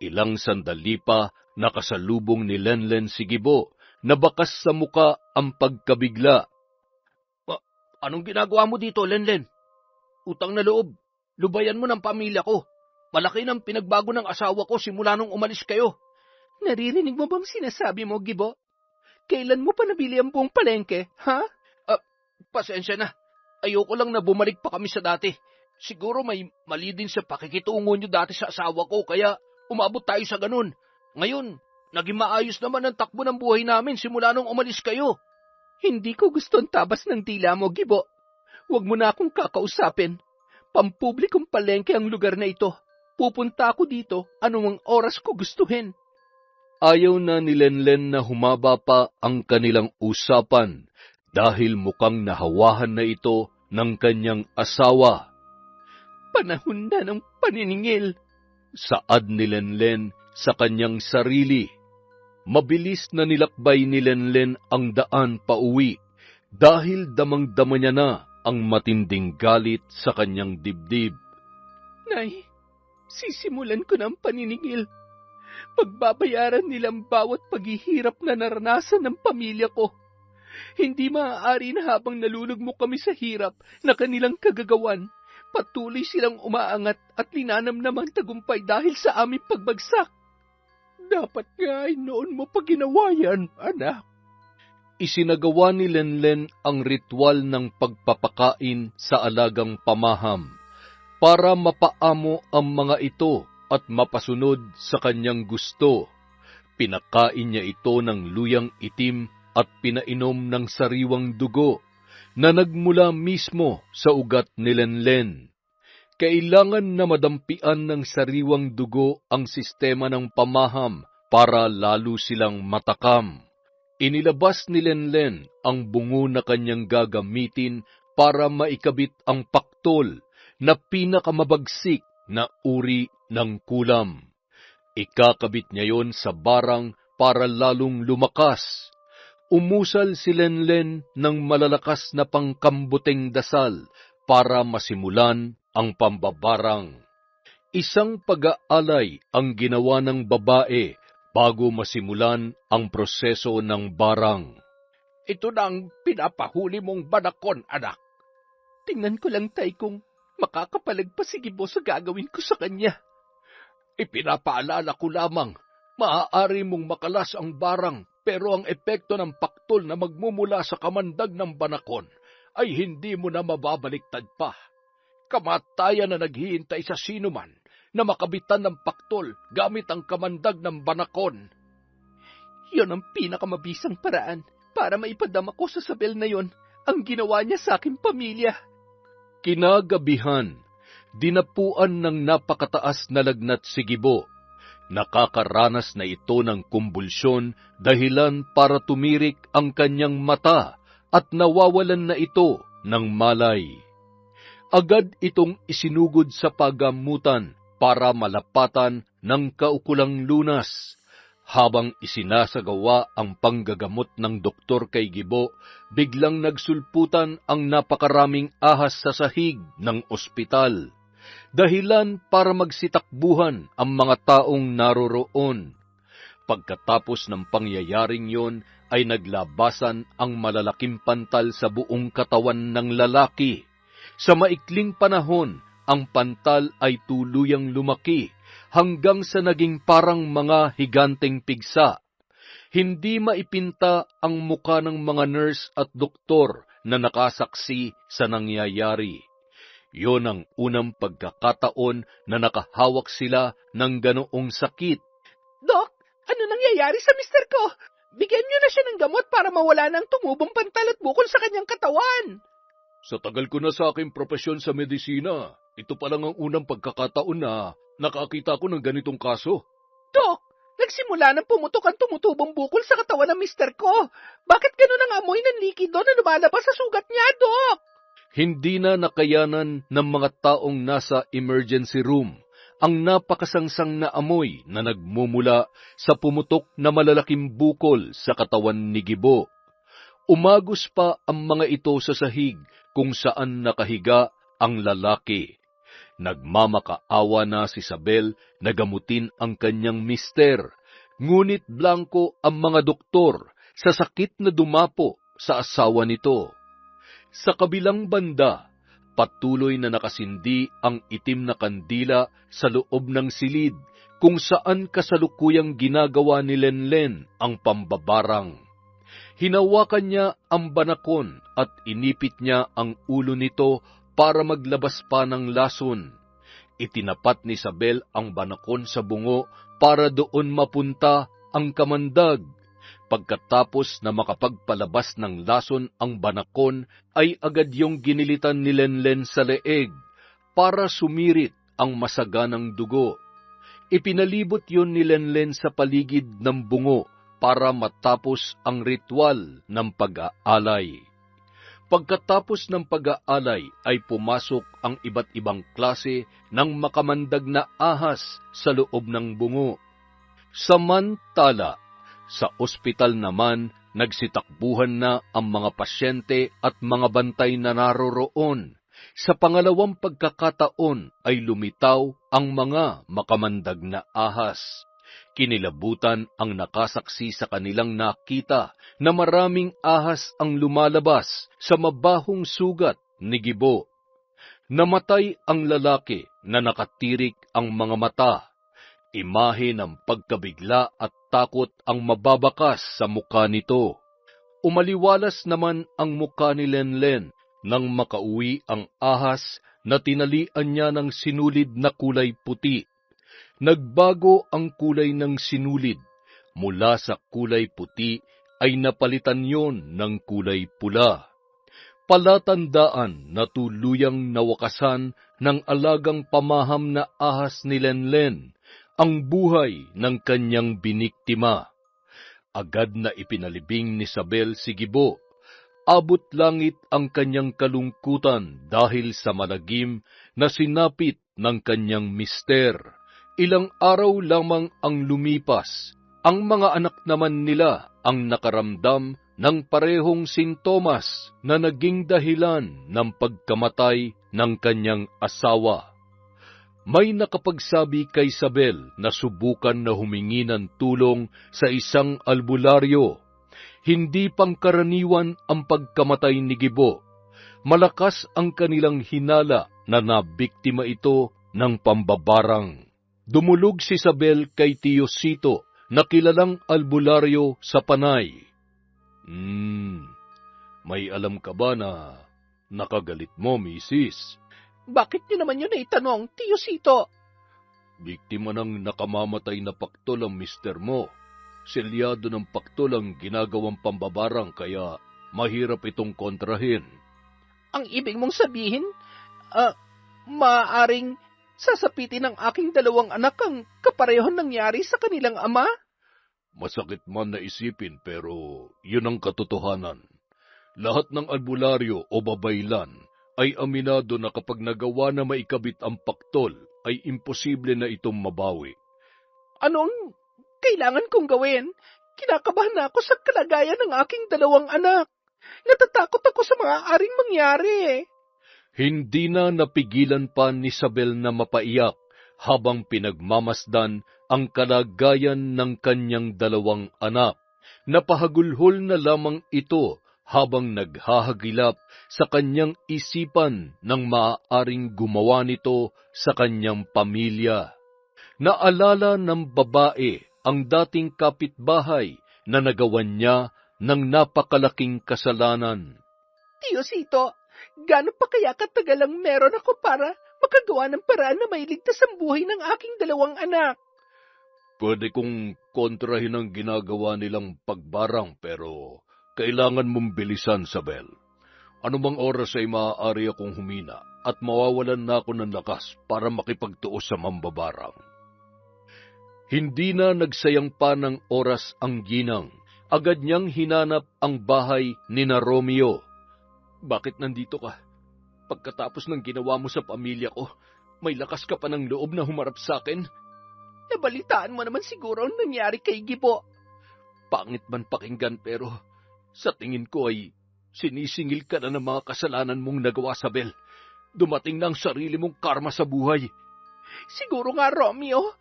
Speaker 2: Ilang sandali pa, nakasalubong ni Lenlen si Gibo, na bakas sa muka ang pagkabigla.
Speaker 3: Anong ginagawa mo dito, Lenlen? Utang na loob, lubayan mo ng pamilya ko. Malaki ng pinagbago ng asawa ko simula nung umalis kayo.
Speaker 1: Naririnig mo bang sinasabi mo, Gibo? Kailan mo pa nabili ang buong palengke, ha?
Speaker 3: Pasensya na. Ayoko lang na bumalik pa kami sa dati. Siguro may mali din sa pakikitungo niyo dati sa asawa ko, kaya umabot tayo sa ganun. Ngayon, naging maayos naman ang takbo ng buhay namin simula nung umalis kayo.
Speaker 1: Hindi ko gusto ang tabas ng dila mo, Gibo. Huwag mo na akong kakausapin. Pampublikong palengke ang lugar na ito. Pupunta ako dito anumang oras ko gustuhin.
Speaker 2: Ayaw na ni Lenlen na humaba pa ang kanilang usapan dahil mukhang nahawahan na ito ng kanyang asawa.
Speaker 1: Panahon na ng paniningil.
Speaker 2: Saad ni Lenlen sa kanyang sarili. Mabilis na nilakbay ni Lenlen ang daan pauwi dahil damang-dama niya na ang matinding galit sa kanyang dibdib.
Speaker 1: Nay, sisimulan ko ng paniningil. Pagbabayaran nilang bawat paghihirap na naranasan ng pamilya ko. Hindi maaari na habang nalulugmok kami sa hirap na kanilang kagagawan, patuloy silang umaangat at linanamnamang tagumpay dahil sa aming pagbagsak. Dapat nga ay noon mo pa ginawa yan, anak.
Speaker 2: Isinagawa ni Lenlen ang ritual ng pagpapakain sa alagang pamaham para mapaamo ang mga ito at mapasunod sa kanyang gusto. Pinakain niya ito ng luyang itim at pinainom ng sariwang dugo na nagmula mismo sa ugat ni Lenlen. Kailangan na madampian ng sariwang dugo ang sistema ng pamaham para lalo silang matakam. Inilabas ni Lenlen ang bungo na kanyang gagamitin para maikabit ang paktol na pinakamabagsik na uri ng kulam. Ikakabit niya yon sa barang para lalong lumakas. Umusal si Lenlen ng malalakas na pangkambuteng dasal para masimulan ang pambabarang. Isang pag-aalay ang ginawa ng babae bago masimulan ang proseso ng barang.
Speaker 3: Ito na ang pinapahuli mong banakon, anak.
Speaker 1: Tingnan ko lang, tay, kung makakapalag pa si Gibo sa gagawin ko sa kanya.
Speaker 3: Ipinapaalala ko lamang, maaari mong makalas ang barang, pero ang epekto ng paktol na magmumula sa kamandag ng banakon ay hindi mo na mababaliktad pa. Kamatayan na naghihintay sa sinuman na makabitan ng paktol gamit ang kamandag ng banakon.
Speaker 1: Yon ang pinakamabisang paraan para maipadama ko sa Isabel na yon ang ginawa niya sa aking pamilya.
Speaker 2: Kinagabihan, dinapuan ng napakataas na lagnat si Gibo. Nakakaranas na ito ng kumbulsyon dahilan para tumirik ang kanyang mata at nawawalan na ito ng malay. Agad itong isinugod sa paggamutan para malapatan ng kaukulang lunas. Habang isinasagawa ang panggagamot ng doktor kay Gibo, biglang nagsulputan ang napakaraming ahas sa sahig ng ospital. Dahilan para magsitakbuhan ang mga taong naroroon. Pagkatapos ng pangyayaring yon ay naglabasan ang malalaking pantal sa buong katawan ng lalaki. Sa maikling panahon, ang pantal ay tuluyang lumaki hanggang sa naging parang mga higanteng pigsa. Hindi maipinta ang muka ng mga nurse at doktor na nakasaksi sa nangyayari. Yon ang unang pagkakataon na nakahawak sila ng ganoong sakit.
Speaker 1: Dok, ano nangyayari sa mister ko? Bigyan niyo na siya ng gamot para mawala ng tumubong pantal at bukol sa kanyang katawan.
Speaker 2: Sa tagal ko na sa aking propesyon sa medisina, ito pa lang ang unang pagkakataon na nakakita ko ng ganitong kaso.
Speaker 1: Dok, nagsimula ng pumutok ang tumutubong bukol sa katawan ng mister ko. Bakit ganun ang amoy ng likido na lumalabas sa sugat niya, Dok?
Speaker 2: Hindi na nakayanan ng mga taong nasa emergency room ang napakasangsang na amoy na nagmumula sa pumutok na malalaking bukol sa katawan ni Gibo. Umagos pa ang mga ito sa sahig kung saan nakahiga ang lalaki. Nagmamakaawa na si Isabel na gamutin ang kanyang mister, ngunit blanko ang mga doktor sa sakit na dumapo sa asawa nito. Sa kabilang banda, patuloy na nakasindi ang itim na kandila sa loob ng silid kung saan kasalukuyang ginagawa ni Lenlen ang pambabarang. Hinawakan niya ang banakon at inipit niya ang ulo nito para maglabas pa ng lason. Itinapat ni Isabel ang banakon sa bungo para doon mapunta ang kamandag. Pagkatapos na makapagpalabas ng lason ang banakon, ay agad yung ginilitan ni Lenlen sa leeg para sumirit ang masaganang dugo. Ipinalibot yun ni Lenlen sa paligid ng bungo para matapos ang ritual ng pag-aalay. Pagkatapos ng pag-aalay ay pumasok ang iba't ibang klase ng makamandag na ahas sa loob ng bungo. Samantala, sa ospital naman, nagsitakbuhan na ang mga pasyente at mga bantay na naroroon. Sa pangalawang pagkakataon ay lumitaw ang mga makamandag na ahas. Kinilabutan ang nakasaksi sa kanilang nakita na maraming ahas ang lumalabas sa mabahong sugat ni Gibo. Namatay ang lalaki na nakatirik ang mga mata. Imahe ng pagkabigla at takot ang mababakas sa mukha nito. Umaliwalas naman ang mukha ni Lenlen nang makauwi ang ahas na tinalian niya ng sinulid na kulay puti. Nagbago ang kulay ng sinulid. Mula sa kulay puti ay napalitan yon ng kulay pula. Palatandaan na tuluyang nawakasan ng alagang pamaham na ahas ni Lenlen ang buhay ng kanyang biniktima. Agad na ipinalibing ni Isabel si Gibo. Abot langit ang kanyang kalungkutan dahil sa malagim na sinapit ng kanyang mister. Ilang araw lamang ang lumipas. Ang mga anak naman nila ang nakaramdam ng parehong sintomas na naging dahilan ng pagkamatay ng kanyang asawa. May nakapagsabi kay Isabel na subukan na humingi ng tulong sa isang albularyo. Hindi pangkaraniwan ang pagkamatay ni Gibo. Malakas ang kanilang hinala na nabiktima ito ng pambabarang. Dumulog si Isabel kay Tio Sito na kilalang albularyo sa Panay. May alam ka ba na nakagalit mo, misis?
Speaker 1: Bakit niyo naman yun naitanong, Tio Sito?
Speaker 2: Biktima ng nakamamatay na paktol ang mister mo. Selyado ng paktol ang ginagawang pambabarang kaya mahirap itong kontrahin.
Speaker 1: Ang ibig mong sabihin, maaaring sasapitin ng aking dalawang anak ang kaparehon nangyari sa kanilang ama?
Speaker 2: Masakit man na isipin pero yun ang katotohanan. Lahat ng albularyo o babaylan ay aminado na kapag nagawa na maikabit ang paktol ay imposible na itong mabawi.
Speaker 1: Anong kailangan kong gawin? Kinakabahan na ako sa kalagayan ng aking dalawang anak. Natatakot ako sa mga aring mangyari.
Speaker 2: Hindi na napigilan pa ni Isabel na mapaiyak habang pinagmamasdan ang kalagayan ng kanyang dalawang anak. Napahagulhol na lamang ito habang naghahagilap sa kanyang isipan ng maaaring gumawa nito sa kanyang pamilya. Naalala ng babae ang dating kapitbahay na nagawan niya ng napakalaking kasalanan.
Speaker 1: Tio Sito, gaano pa kaya katagal ang meron ako para makagawa ng paraan na mailigtas ang buhay ng aking dalawang anak?
Speaker 2: Pwede kong kontrahin ang ginagawa nilang pagbarang pero kailangan mong bilisan, Sabel. Anumang oras ay maaari akong humina at mawawalan na ako ng lakas para makipagtuos sa mambabarang. Hindi na nagsayang pa ng oras ang ginang. Agad niyang hinanap ang bahay ni na Romeo. Bakit nandito ka? Pagkatapos ng ginawa mo sa pamilya ko, may lakas ka pa ng loob na humarap sa akin?
Speaker 1: Nabalitaan mo naman siguro ang nangyari kay Gibo.
Speaker 2: Pangit man pakinggan pero sa tingin ko ay sinisingil ka na ng mga kasalanan mong nagawa, Sabel. Dumating na ang sarili mong karma sa buhay.
Speaker 1: Siguro nga, Romeo.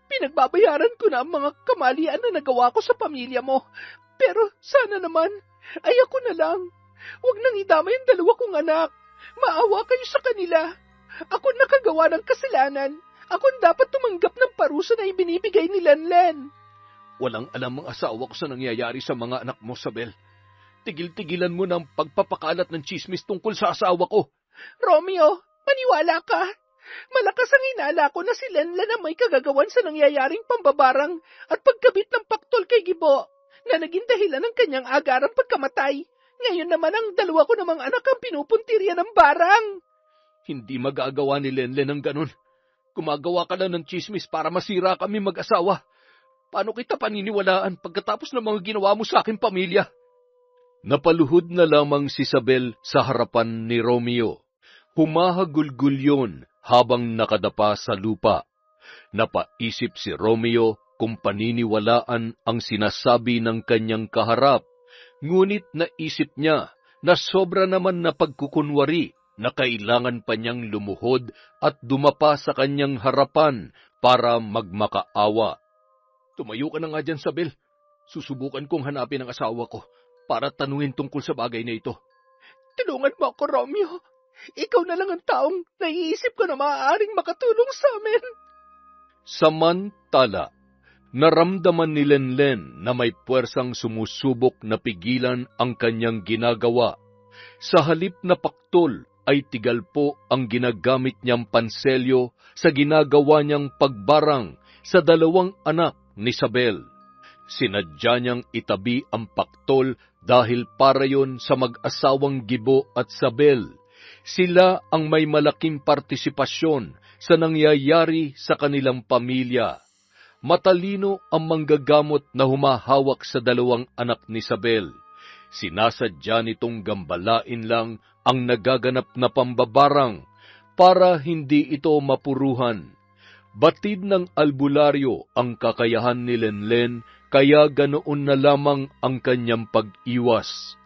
Speaker 1: Pinagbabayaran ko na ang mga kamalian na nagawa ko sa pamilya mo. Pero sana naman, ay ako na lang. Huwag nang idamay ang dalawa kong anak. Maawa kayo sa kanila. Ako nakagawa ng kasalanan. Ako dapat tumanggap ng parusa na ibinibigay ni Lenlen.
Speaker 2: Walang alam ang asawa ko sa nangyayari sa mga anak mo, Sabel. Tigil-tigilan mo ng pagpapakalat ng chismis tungkol sa asawa ko.
Speaker 1: Romeo, maniwala ka. Malakas ang hinala ko na si Lenlen ang may kagagawan sa nangyayaring pambabarang at pagkabit ng paktol kay Gibo na naging dahilan ng kanyang agarang pagkamatay. Ngayon naman ang dalawa ko namang anak ang pinupuntirya ng barang.
Speaker 2: Hindi magagawa ni Lenlen ang ganun. Gumagawa ka lang ng chismis para masira kami mag-asawa. Paano kita paniniwalaan pagkatapos ng mga ginawa mo sa aking pamilya? Napaluhod na lamang si Sabel sa harapan ni Romeo. Humahagulgul yun habang nakadapa sa lupa. Napaisip si Romeo kung paniniwalaan ang sinasabi ng kanyang kaharap. Ngunit naisip niya na sobra naman na pagkukunwari na kailangan pa niyang lumuhod at dumapa sa kanyang harapan para magmakaawa. Tumayo ka na nga dyan, Sabel. Susubukan kong hanapin ang asawa ko para tanungin tungkol sa bagay na ito.
Speaker 1: Tulungan mo ako, Romeo. Ikaw na lang ang taong naiisip ko na maaaring makatulong sa amin.
Speaker 2: Samantala, naramdaman ni Lenlen na may puwersang sumusubok na pigilan ang kanyang ginagawa. Sa halip na paktol ay tigalpo ang ginagamit niyang panselyo sa ginagawa niyang pagbarang sa dalawang anak ni Sabel. Sinadya niyang itabi ang paktol dahil para yon sa mag-asawang Gibo at Sabel. Sila ang may malaking partisipasyon sa nangyayari sa kanilang pamilya. Matalino ang manggagamot na humahawak sa dalawang anak ni Sabel. Sinasadya nitong gambalain lang ang nagaganap na pambabarang para hindi ito mapuruhan. Batid ng albularyo ang kakayahan ni Lenlen kaya ganoon na lamang ang kanyang pag-iwas.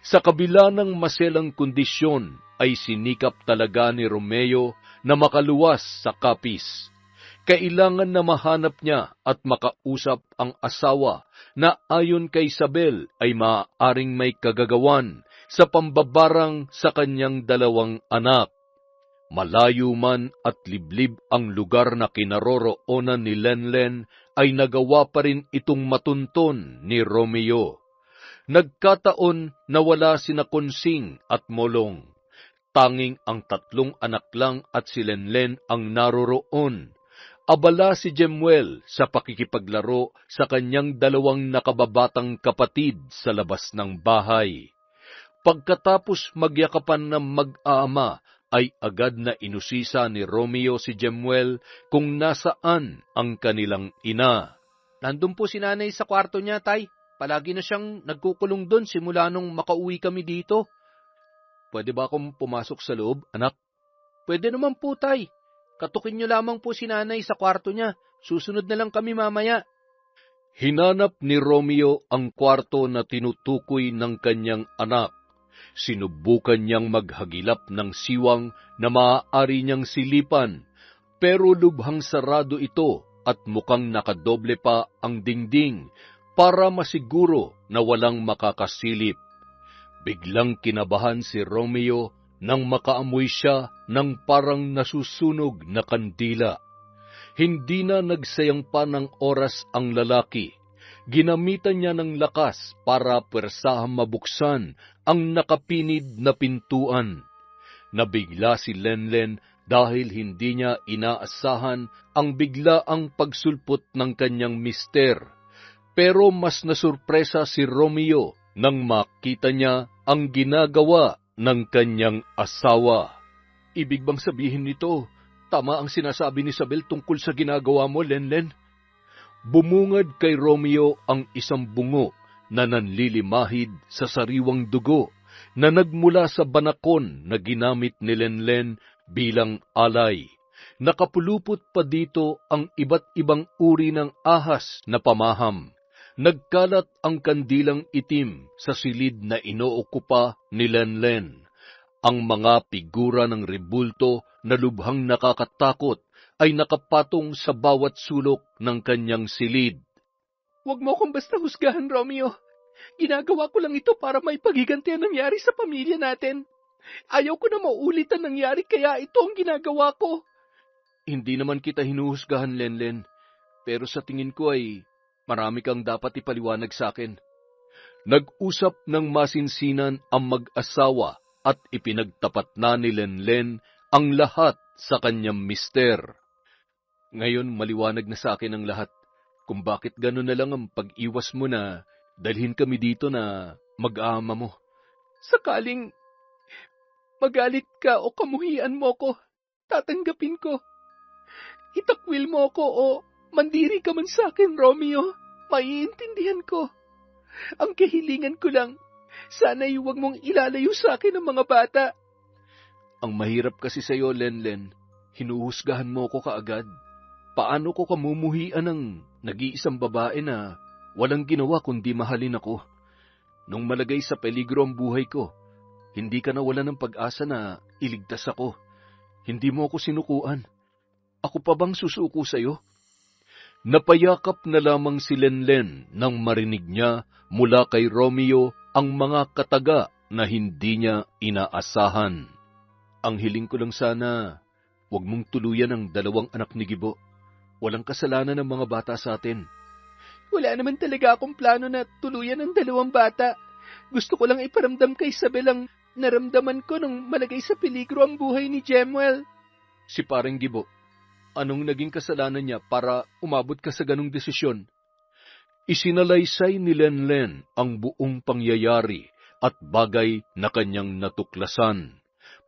Speaker 2: Sa kabila ng maselang kondisyon ay sinikap talaga ni Romeo na makaluwas sa kapis. Kailangan na mahanap niya at makausap ang asawa na ayon kay Sabel ay maaaring may kagagawan sa pambabarang sa kanyang dalawang anak. Malayo man at liblib ang lugar na kinaroroonan ni Lenlen ay nagawa pa rin itong matunton ni Romeo. Nagkataon na wala sina Konsing at Molong. Tanging ang tatlong anak lang at si Lenlen ang naroroon. Abala si Jemuel sa pakikipaglaro sa kanyang dalawang nakababatang kapatid sa labas ng bahay. Pagkatapos magyakapan ng mag-aama, ay agad na inusisa ni Romeo si Jemuel kung nasaan ang kanilang ina.
Speaker 1: Nandun po si nanay sa kwarto niya, tay. Palagi na siyang nagkukulong doon simula nung makauwi kami dito.
Speaker 2: Pwede ba akong pumasok sa loob, anak?
Speaker 1: Pwede naman po, tay. Katukin niyo lamang po si nanay sa kwarto niya. Susunod na lang kami mamaya.
Speaker 2: Hinanap ni Romeo ang kwarto na tinutukoy ng kanyang anak. Sinubukan niyang maghagilap ng siwang na maaari niyang silipan, pero lubhang sarado ito at mukhang nakadoble pa ang dingding para masiguro na walang makakasilip. Biglang kinabahan si Romeo nang makaamoy siya ng parang nasusunog na kandila. Hindi na nagsayang pa ng oras ang lalaki. Ginamitan niya ng lakas para pwersahang mabuksan ang nakapinid na pintuan. Nabigla si Lenlen dahil hindi niya inaasahan ang biglaang pagsulpot ng kanyang mister. Pero mas nasurpresa si Romeo nang makita niya ang ginagawa ng kanyang asawa. Ibig bang sabihin nito, tama ang sinasabi ni Isabel tungkol sa ginagawa mo, Lenlen? Bumungad kay Romeo ang isang bungo na nanlilimahid sa sariwang dugo na nagmula sa banakon na ginamit ni Lenlen bilang alay. Nakapulupot pa dito ang iba't ibang uri ng ahas na pamaham. Nagkalat ang kandilang itim sa silid na inookupa ni Lenlen. Ang mga figura ng rebulto na lubhang nakakatakot ay nakapatong sa bawat sulok ng kanyang silid.
Speaker 1: Huwag mo akong basta husgahan, Romeo. Ginagawa ko lang ito para may paghiganti ang nangyari sa pamilya natin. Ayaw ko na maulit ang nangyari kaya ito ang ginagawa ko.
Speaker 2: Hindi naman kita hinuhusgahan, Lenlen. Pero sa tingin ko ay marami kang dapat ipaliwanag sa akin. Nag-usap ng masinsinan ang mag-asawa at ipinagtapat na ni Lenlen ang lahat sa kanyang mister. Ngayon maliwanag na sa akin ang lahat kung bakit gano'n na lang ang pag-iwas mo na dalhin kami dito na mag-aama mo.
Speaker 1: Sakaling magalit ka o kamuhian mo ko, tatanggapin ko. Itakwil mo ko o mandiri ka man sa akin, Romeo. Maiintindihan ko. Ang kahilingan ko lang, sana'y huwag mong ilalayo sa akin ang mga bata.
Speaker 2: Ang mahirap kasi sa'yo, Lenlen, hinuhusgahan mo ko kaagad. Paano ko kamumuhian ng nag-iisang babae na walang ginawa kundi mahalin ako? Nung malagay sa peligro ang buhay ko, hindi ka nawalan ng pag-asa na iligtas ako. Hindi mo ako sinukuan. Ako pa bang susuko sa'yo? Napayakap na lamang si Lenlen nang marinig niya mula kay Romeo ang mga kataga na hindi niya inaasahan. Ang hiling ko lang sana, huwag mong tuluyan ang 2 anak ni Gibo. Walang kasalanan ng mga bata sa atin.
Speaker 1: Wala naman talaga akong plano na tuluyan ang 2 bata. Gusto ko lang iparamdam kay Isabel ang naramdaman ko nung malagay sa peligro ang buhay ni Jemuel.
Speaker 2: Si Pareng Gibo, anong naging kasalanan niya para umabot ka sa ganong desisyon? Isinalaysay ni Lenlen ang buong pangyayari at bagay na kanyang natuklasan,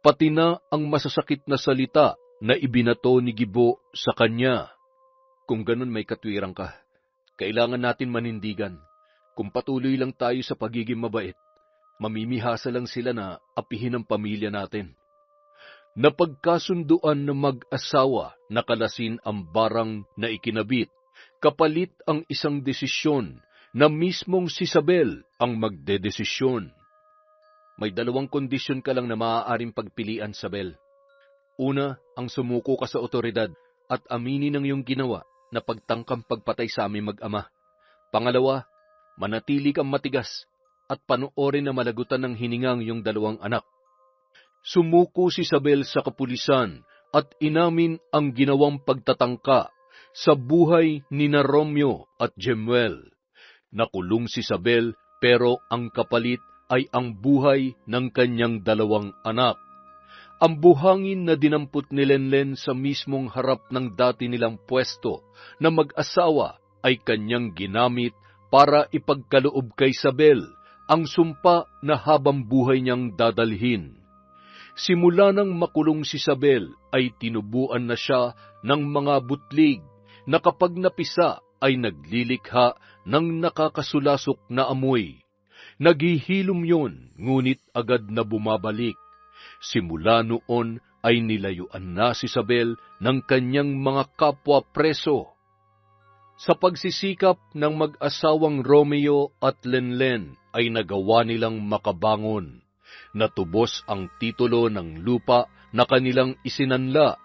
Speaker 2: pati na ang masasakit na salita na ibinato ni Gibo sa kanya. Kung ganun may katwiran ka, kailangan natin manindigan. Kung patuloy lang tayo sa pagiging mabait, mamimihasa lang sila na apihin ang pamilya natin. Napagkasunduan ng mag-asawa na kalasin ang barang na ikinabit, kapalit ang isang desisyon na mismong si Isabel ang magdedesisyon. May 2 kondisyon ka lang na maaaring pagpilian, Isabel. Una, ang sumuko ka sa otoridad at aminin ang iyong ginawa na pagtangkang pagpatay sa aming mag-ama. Pangalawa, manatili kang matigas at panoorin na malagutan ng hiningang iyong 2 anak. Sumuko si Isabel sa kapulisan at inamin ang ginawang pagtatangka sa buhay ni na Romeo at Jemuel. Nakulong si Isabel pero ang kapalit ay ang buhay ng kanyang 2 anak. Ang buhangin na dinampot ni Lenlen sa mismong harap ng dati nilang pwesto na mag-asawa ay kanyang ginamit para ipagkaloob kay Isabel ang sumpa na habang buhay niyang dadalhin. Simula nang makulong si Isabel ay tinubuan na siya ng mga butlig na kapag napisa ay naglilikha ng nakakasulasok na amoy. Naghihilom yun, ngunit agad na bumabalik. Simula noon ay nilayuan na si Isabel ng kanyang mga kapwa preso. Sa pagsisikap ng mag-asawang Romeo at Lenlen ay nagawa nilang makabangon. Natubos ang titulo ng lupa na kanilang isinanla.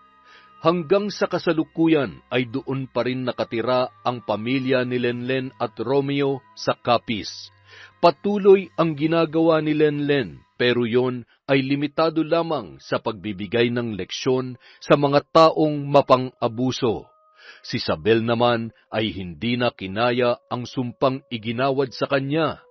Speaker 2: Hanggang sa kasalukuyan ay doon pa rin nakatira ang pamilya ni Lenlen at Romeo sa Capiz. Patuloy ang ginagawa ni Lenlen, pero yon ay limitado lamang sa pagbibigay ng leksyon sa mga taong mapang-abuso. Si Isabel naman ay hindi na kinaya ang sumpang iginawad sa kanya,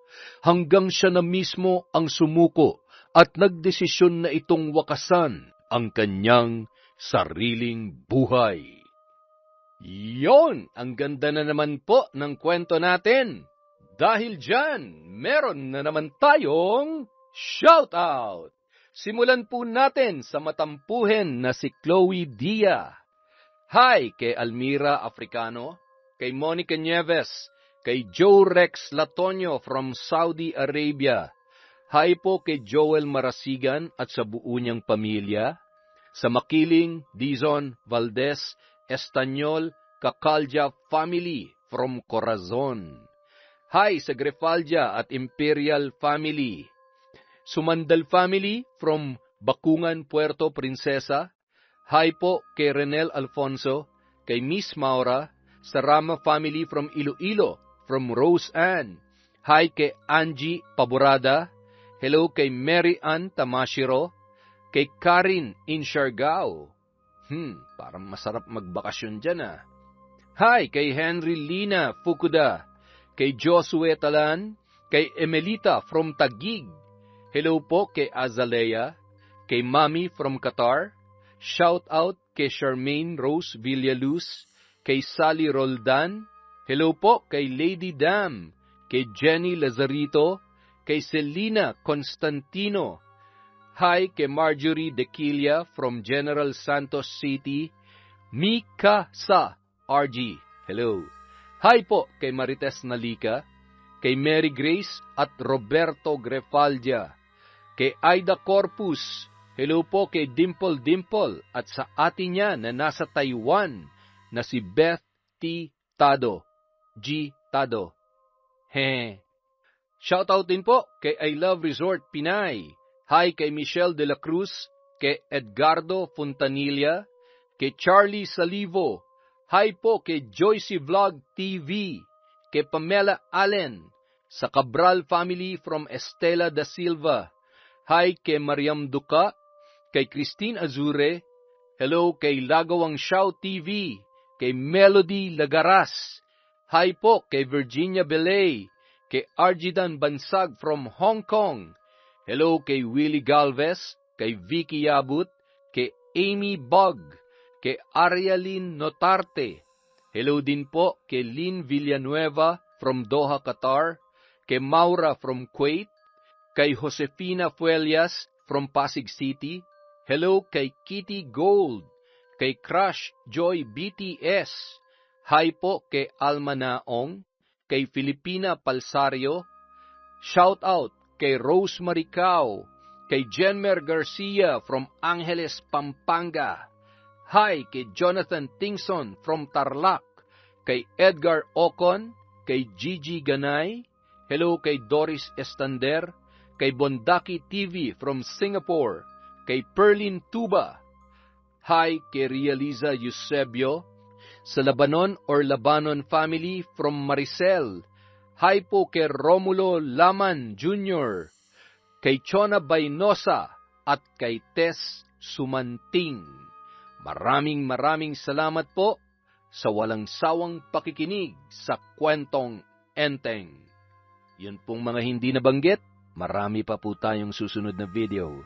Speaker 2: hanggang siya na mismo ang sumuko at nagdesisyon na itong wakasan ang kanyang sariling buhay. Yon, ang ganda na naman po ng kwento natin. Dahil dyan, meron na naman tayong shoutout. Simulan po natin sa matampuhin na si Chloe Dia. Hi kay Almira Africano, kay Monica Nieves, kay Joe Rex Latonio from Saudi Arabia. Hi po kay Joel Marasigan at sa buo niyang pamilya. Sa Makiling, Dizon, Valdez, Estanyol, Cacalja family from Corazon. Hi sa Grefaldia at Imperial family. Sumandal family from Bakungan, Puerto Princesa. Hi po kay Renel Alfonso, kay Miss Maura, sa Rama family from Iloilo, from Rose Ann. Hi kay Angie Paborada. Hello kay Mary Ann Tamashiro, kay Karin in Siargao. Parang masarap magbakasyon dyan ah. Hi kay Henry Lina Fukuda, kay Josue Talan, kay Emelita from Taguig. Hello po kay Azalea, kay Mami from Qatar. Shout out kay Charmaine Rose Villaluz, kay Sally Roldan. Hello po kay Lady Dam, kay Jenny Lazarito, kay Selena Constantino. Hi kay Marjorie Dequilia from General Santos City. Mika sa RG. Hello. Hi po kay Marites Nalica, kay Mary Grace at Roberto Grefaldia, kay Aida Corpus. Hello po kay Dimple at sa ate niya na nasa Taiwan na si Beth T. Tado. G. Tado. Hehe. Shoutout din po kay I Love Resort Pinay. Hi kay Michelle de la Cruz, kay Edgardo Fontanilla, kay Charlie Salivo. Hi po kay Joycey Vlog TV, kay Pamela Allen, sa Cabral family from Estela da Silva. Hi kay Mariam Duca, kay Christine Azure. Hello kay Lagawang Shaw TV, kay Melody Lagaras. Hi po kay Virginia Belay, kay Arjidan Bansag from Hong Kong. Hello kay Willie Galvez, kay Vicky Yabut, kay Amy Bug, kay Arialyn Notarte. Hello din po kay Lynn Villanueva from Doha, Qatar, kay Maura from Kuwait, kay Josefina Fuelias from Pasig City. Hello kay Kitty Gold, kay Crush Joy BTS. Hi po kay Alma Naong, kay Filipina Palsario. Shout out kay Rose Maricao, kay Jenmer Garcia from Angeles, Pampanga. Hi kay Jonathan Tingson from Tarlac, kay Edgar Ocon, kay Gigi Ganay. Hello kay Doris Estander, kay Bondaki TV from Singapore, kay Perlin Tuba. Hi kay Realiza Eusebio, sa Labanon or Labanon family from Maricel. Hi po kay Romulo Laman Jr., kay Chona Baynosa at kay Tess Sumanting. Maraming salamat po sa walang sawang pakikinig sa Kwentong Enteng. Yun pong mga hindi nabanggit, marami pa po tayong susunod na video.